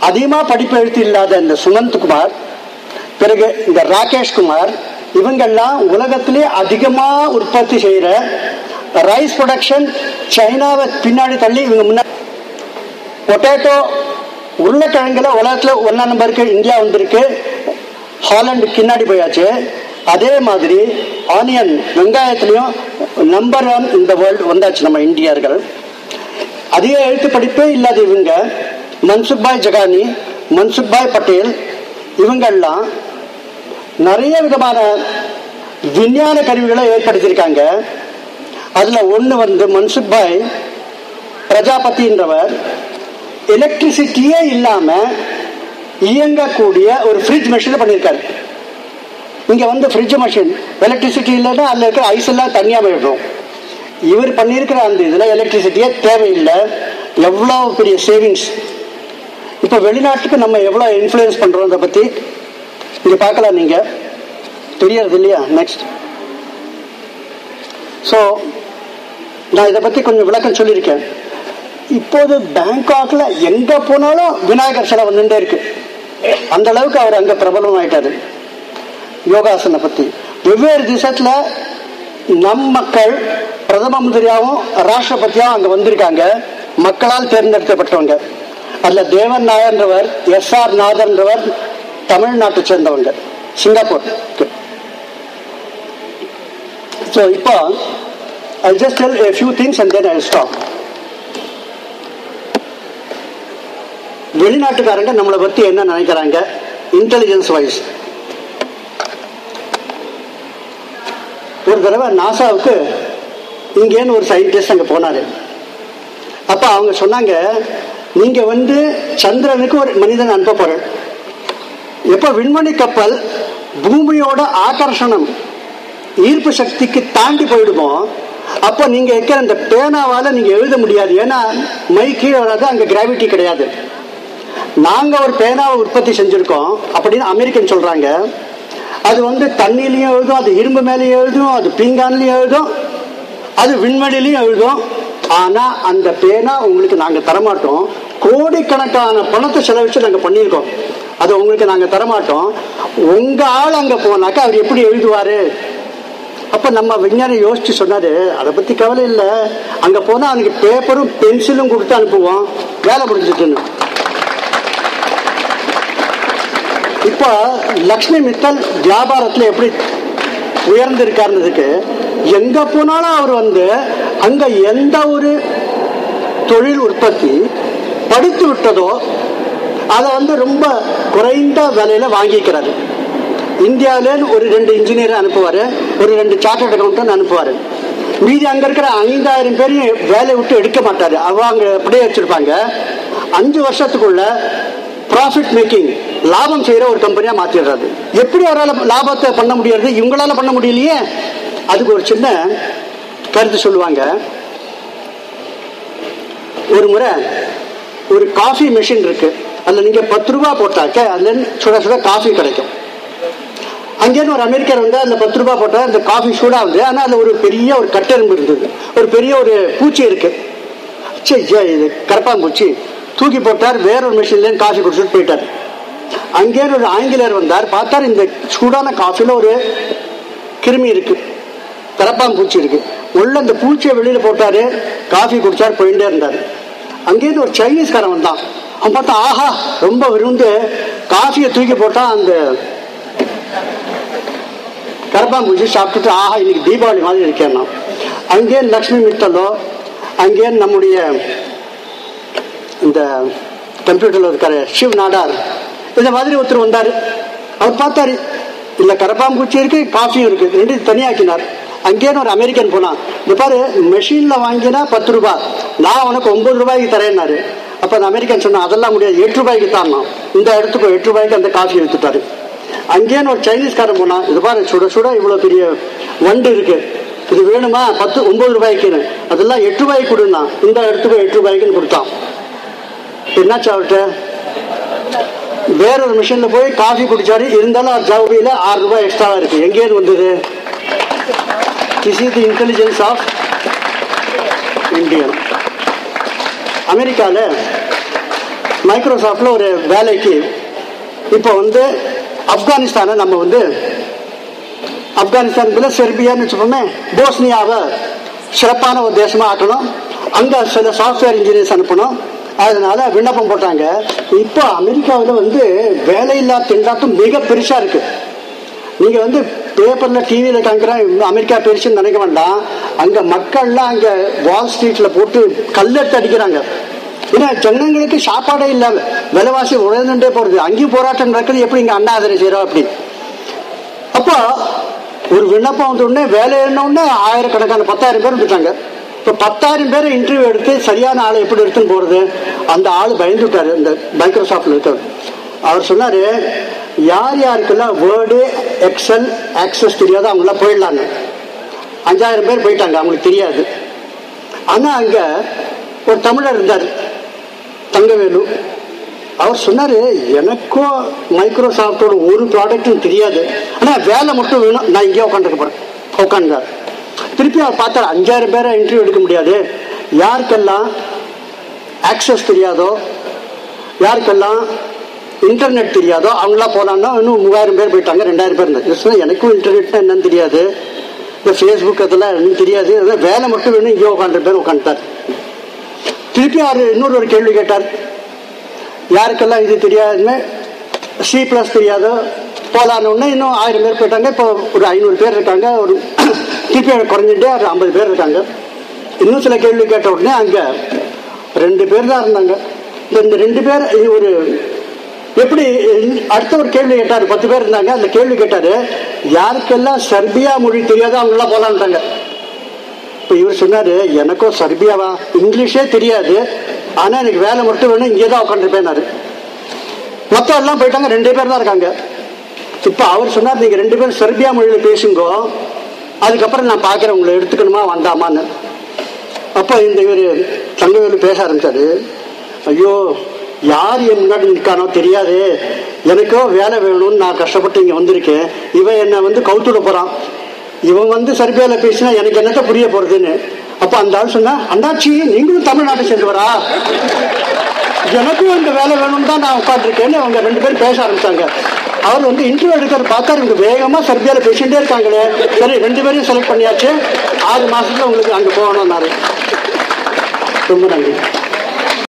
அதிகமா படிப்பு எழுத்து இல்லாத இந்த சுமந்த் குமார், பிறகு இந்த ராகேஷ் குமார், இவங்கெல்லாம் உலகத்திலே அதிகமா உற்பத்தி செய்யற ரைஸ் ப்ரொடக்ஷன் சைனாவை பின்னாடி தள்ளி இவங்க முன்னாடி. பொட்டேட்டோ உருளைக்கிழங்குல உலகத்துல 1 நம்பருக்கு இந்தியா வந்திருக்கு, ஹாலண்டு பின்னாடி போயாச்சு. அதே மாதிரி ஆனியன் வெங்காயத்திலையும் நம்பர் 1 இந்த வேர்ல்டு வந்தாச்சு நம்ம இந்தியர்கள். அதிக எழுத்து படிப்பே இல்லாத இவங்க மன்சுக்பாய் ஜகானி, மன்சுக்பாய் பட்டேல், இவங்கெல்லாம் நிறைய விதமான விஞ்ஞான கருவிகளை ஏற்படுத்தியிருக்காங்க. அதுல ஒண்ணு மன்சுக்பாய் பிரஜாபதின்றவர் எலக்ட்ரிசிட்டியே இல்லாம இயங்கக்கூடிய ஒரு ஃப்ரிட்ஜ் மெஷின் பண்ணியிருக்காரு. இங்க ஃப்ரிட்ஜ் மெஷின் எலக்ட்ரிசிட்டி இல்லைன்னா அதுல இருக்கிற ஐஸ் எல்லாம் தனியா போயிடும். இவர் பண்ணியிருக்கிற அந்த இதுல எலக்ட்ரிசிட்டியே தேவையில்லை. எவ்வளவு பெரிய சேவிங்ஸ். இப்ப வெளிநாட்டுக்கு நம்ம எவ்வளவு இன்ஃப்ளூயன்ஸ் பண்றோம் அதை பத்தி இங்க பார்க்கலாம். நீங்க தெரியறது இல்லையா? நெக்ஸ்ட். ஸோ நான் இதை பத்தி கொஞ்சம் விளக்கம் சொல்லியிருக்கேன். இப்போது பேங்காக்ல எங்க போனாலும் விநாயகர் சிலை வந்துட்டே இருக்கு. அந்த அளவுக்கு அவர் அங்க பிரபலம் ஆயிட்டாரு. யோகாசனை பத்தி வெவ்வேறு திசைத்துல நம் மக்கள் பிரதம மந்திரியாவும் ராஷ்டிரபதியாவும் அங்க வந்திருக்காங்க, மக்களால் தேர்ந்தெடுக்கப்பட்டவங்க. அதுல தேவன் நாயர்ன்றவர், SR நாதர்ன்றவர் தமிழ்நாட்டை சேர்ந்தவங்க, சிங்கப்பூர். So இப்போ I'll just tell a few things and then I'll stop. வெளிநாட்டுக்காரங்க நம்மளை பத்தி என்ன நினைக்கிறாங்க இன்டெலிஜென்ஸ் வைஸ். ஒரு தடவை நாசாவுக்கு இங்கேன்னு ஒரு சயின்டிஸ்ட் அங்க போனாரு. அப்ப அவங்க சொன்னாங்க, நீங்க சந்திரனுக்கு ஒரு மனிதன் அனுப்ப போற. எப்ப விண்வெளி கப்பல் பூமியோட ஆகர்ஷணம் ஈர்ப்பு சக்திக்கு தாண்டி போயிடுமோ அப்ப நீங்க இருக்கிற அந்த பேனாவால நீங்க எழுத முடியாது. ஏன்னா மை கீழே வராது, அங்க கிராவிட்டி கிடையாது. நாங்க ஒரு பேனாவை உற்பத்தி செஞ்சிருக்கோம் அப்படின்னு அமெரிக்கன் சொல்றாங்க. அது தண்ணிலையும் எழுதும், அது இரும்பு மேலேயும் எழுதும், அது பீங்கான்லயும் எழுதும், அது விண்வெளிலையும் எழுதும். ஆனா அந்த பேனா உங்களுக்கு நாங்க தரமாட்டோம். கோடிக்கணக்கான பணத்தை செலவிச்சு நாங்க பண்ணியிருக்கோம், அது உங்களுக்கு நாங்க தரமாட்டோம். உங்க ஆள் அங்க போனாக்கா அவர் எப்படி எழுதுவாரு? அப்ப நம்ம விஞ்ஞானி யோசிச்சு சொன்னாரு, அதை பத்தி கவலை இல்லை, அங்க போனா அவனுக்கு பேப்பரும் பென்சிலும் கொடுத்து அனுப்புவோம், வேலை முடிஞ்சிட்டுன்னு. இப்ப லக்ஷ்மி மித்தல் வியாபாரத்துல எப்படி உயர்ந்திருக்காருன்றதுக்கு எங்க போனாலும் அவர் அங்க எந்த ஒரு தொழில் உற்பத்தி படித்து விட்டதோ அதை ரொம்ப குறைந்த விலையில வாங்கிக்கிறாரு. இந்தியாவிலே ஒரு 2 இன்ஜினியர் அனுப்புவாரு, ஒரு 2 சார்ட்டர்ட் அக்கௌண்டன்ட் அனுப்புவாரு. மீதி அங்க இருக்கிற 5000 பேரையும் வேலையை விட்டு எடுக்க மாட்டாரு. அவங்க அப்படியே வச்சிருப்பாங்க. 5 வருஷத்துக்குள்ள ப்ராஃபிட் மேக்கிங், லாபம் செய்யற ஒரு கம்பெனியா மாத்திடுறாரு. எப்படி அவரால் லாபத்தை பண்ண முடியாது? இவங்களால பண்ண முடியலையே. அதுக்கு ஒரு சின்ன கருத்து சொல்லுவாங்க. ஒரு முறை ஒரு காஃபி மெஷின் இருக்கு, அதுல நீங்க 10 ரூபாய் போட்டாக்க அதுல சுட சுட காஃபி கிடைக்கும். அங்கேன்னு ஒரு அமெரிக்கர் அதுல 10 ரூபாய் போட்டா அந்த காஃபி சூடா ஆனா அதுல ஒரு பெரிய ஒரு கட்டெரும்பு இருந்தது, ஒரு பெரிய ஒரு பூச்சி இருக்கு. இது கரப்பாம்பூச்சி. தூக்கி போட்டார், வேறொரு மிஷின்ல காஃபி குடிச்சுட்டு போயிட்டார். அங்கே ஒரு ஆங்கிலேயர் வந்தார், பார்த்தார் இந்த சூடான காஃபில ஒரு கிருமி இருக்கு, கரப்பாம்பூச்சி இருக்கு. உள்ள அந்த பூச்சியை வெளியில போட்டாரு, காஃபி குடிச்சார், போயிட்டே இருந்தாரு. அங்கேருந்து ஒரு சைனீஸ்காரன் வந்தான். அவன் பார்த்தா, ஆஹா ரொம்ப விருந்து, காஃபியை தூக்கி போட்டா அந்த கரப்பாம்பூச்சி சாப்பிட்டுட்டு, ஆஹா இன்னைக்கு தீபாவளி மாதிரி இருக்கேன். அங்கே லக்ஷ்மி மித்தலோ, அங்கே நம்முடைய இந்த கம்ப்யூட்டர்ல இருக்காரு சிவ் நாடார், இந்த மாதிரி ஒருத்தர் வந்தாரு. அவர் பார்த்தாரு, இல்ல கரப்பாம்பூச்சி இருக்கு, காஃபியும் இருக்கு, 2 தனியாக்கினார். அங்கேன்னு ஒரு அமெரிக்கன் போனான். இந்த பாரு, மெஷின்ல வாங்கினா 10 ரூபாய், நான் உனக்கு 9 ரூபாய்க்கு தரேன்னாரு. அப்ப அந்த அமெரிக்கன் சொன்னா, அதெல்லாம் முடியாது, 8 ரூபாய்க்கு தான். இந்த இடத்துக்கு 8 ரூபாய்க்கு அந்த காஃபி எடுத்துட்டாரு. அங்கேன்னு ஒரு சைனீஸ்காரன் போனான். இது பாரு, சுட சுட இவ்வளவு பெரிய வண்டு இருக்கு, இது வேணுமா? 9 ரூபாய்க்குன்னு. அதெல்லாம் 8 ரூபாய்க்கு கொடுனா, இந்த இடத்துக்கு 8 ரூபாய்க்குன்னு கொடுத்தான். என்னாச்சு அவர்கிட்ட? வேறொரு மிஷின்ல போய் காஃபி குடிச்சாரு, இருந்தாலும் அவர் ஜவுளியில 6 ரூபாய் எக்ஸ்ட்ராவா இருக்கு. எங்கேன்னு வந்தது? This is the intelligence of Indian. அமெரிக்கால மைக்ரோசாஃப்ட்ல ஒரு வேலைக்கு இப்போ வந்து ஆப்கானிஸ்தானை நம்ம வந்து ஆப்கானிஸ்தானுக்குள்ள செர்பியான்னு வச்சுப்போமே, போஸ்னியாவை சிறப்பான ஒரு தேசமா ஆக்கணும், அங்க சில சாஃப்ட்வேர் இன்ஜினியர்ஸ் அனுப்பணும். அதனால விண்ணப்பம் போட்டாங்க. இப்போ அமெரிக்காவில் வந்து வேலையில்லா திண்டாட்டம் மிக பெருசா இருக்கு. நீங்க வந்து பேப்பர்ல டிவியில காமிக்கிற அமெரிக்கா பெருசுன்னு நினைக்க வேண்டாம். அங்க மக்கள்லாம் அங்க வால் ஸ்ட்ரீட்ல போட்டு கல்லெடுத்து அடிக்கிறாங்க. ஏன்னா ஜனங்களுக்கு சாப்பாடே இல்லாம விலைவாசி உயர்ந்துட்டே போறது. அங்கேயும் போராட்டம் நடக்குது. எப்படி இங்க அண்ணாதிரை செய்யறோம் அப்படி. அப்போ ஒரு விண்ணப்பம் வந்த உடனே வேலை உடனே ஆயிரக்கணக்கான 10,000 பேர் வந்துட்டாங்க. இப்போ 10,000 பேரை இன்டர்வியூ எடுத்து சரியான ஆளை எப்படி எடுத்துன்னு போறது? அந்த ஆள் பயந்து விட்டாரு. இந்த மைக்ரோசாஃப்ட்ல இருக்காரு. அவர் சொன்னாரு, யார் யாருக்கெல்லாம் வேர்டு எக்ஸல் ஆக்சஸ் தெரியாதோ அவங்களாம் போயிடலான்னு. 5,000 பேர் போயிட்டாங்க, அவங்களுக்கு தெரியாது. ஆனா அங்க ஒரு தமிழர் இருந்தார், தங்கவேலு. அவர் சொன்னாரு, எனக்கும் மைக்ரோசாஃப்டோட ஒரு ப்ராடக்ட்டும் தெரியாது, ஆனா வேலை மட்டும் வேணும், நான் இங்கே உட்காந்துருக்க போறேன். உட்காந்தார். திருப்பி அவர் பார்த்தார், 5,000 பேரை இன்டர்வியூ எடுக்க முடியாது, யாருக்கெல்லாம் ஆக்சஸ் தெரியாதோ, யாருக்கெல்லாம் இன்டர்நெட் தெரியாதோ அவங்களாம் போனான்னா இன்னும் 3,000 பேர் போயிட்டாங்க. 2,000 பேர் இருந்தாங்க. எனக்கும் இன்டர்நெட்னா என்னன்னு தெரியாது, இந்த ஃபேஸ்புக் அதெல்லாம் என்னன்னு தெரியாது, அதான் வேலை மட்டும் வேணும், இங்கே உட்காந்துட்டார். திருப்பி அவர் இன்னொரு கேள்வி கேட்டார், யாருக்கெல்லாம் இது தெரியாதுன்னு C+ தெரியாதோ போலான்னு. இன்னும் 1000 பேர் போயிட்டாங்க. இப்போ ஒரு 500 பேர் இருக்காங்க. ஒரு திருப்பி குறைஞ்சிட்டே ஒரு 50 பேர் இருக்காங்க. இன்னும் சில கேள்வி கேட்ட உடனே அங்க 2 பேர் தான் இருந்தாங்க. இந்த 2 பேர் ஒரு எப்படி அடுத்த ஒரு கேள்வி கேட்டாரு. 10 பேர் இருந்தாங்க. அந்த கேள்வி கேட்டாரு, யாருக்கெல்லாம் சர்பியா மொழி தெரியாதோ அவங்களாம் போலான்ட்டாங்க. இப்ப இவர் சொன்னாரு, எனக்கும் சர்பியாவா இங்கிலீஷே தெரியாது, ஆனா எனக்கு வேலை மட்டும் வேணும், இங்கேதான் உட்காந்துருப்பேன். மொத்தம் எல்லாம் போயிட்டாங்க. 2 பேர் தான் இருக்காங்க. இப்ப அவர் சொன்னார், நீங்க 2 பேரும் செர்பியா மொழியில பேசுங்க, அதுக்கப்புறம் நான் பாக்குறேன் உங்களை எடுத்துக்கணுமா வந்தாமான்னு. அப்ப இந்த இவர் தங்கவேலு பேச ஆரம்பிச்சாரு, ஐயோ யார் என் முன்னாடி நிற்கானோ தெரியாது, எனக்கோ வேலை வேணும்னு நான் கஷ்டப்பட்டு இங்க வந்திருக்கேன், இவன் என்னை வந்து கவுத்துட போறான், இவன் வந்து சர்பியால பேசினா எனக்கு என்னத்த புரிய போறதுன்னு. அப்ப அந்த ஆள் சொன்னா, அண்ணாச்சி நீங்களும் தமிழ்நாட்டை சேர்ந்தவரா, எனக்கும் இந்த வேலை வேணும்னு தான் நான் உட்காந்துருக்கேன்னு அவங்க 2 பேரும் பேச ஆரம்பிச்சாங்க. அவர் வந்து இன்டர்வியூ எடுக்கிற பார்த்தா இவங்க வேகமா சர்பியால பேசிட்டே இருக்காங்களே, சரி 2 பேரையும் செலக்ட் பண்ணியாச்சு, 6 மாசத்துல உங்களுக்கு அங்க போகணும்னாரு. ரொம்ப நன்றி.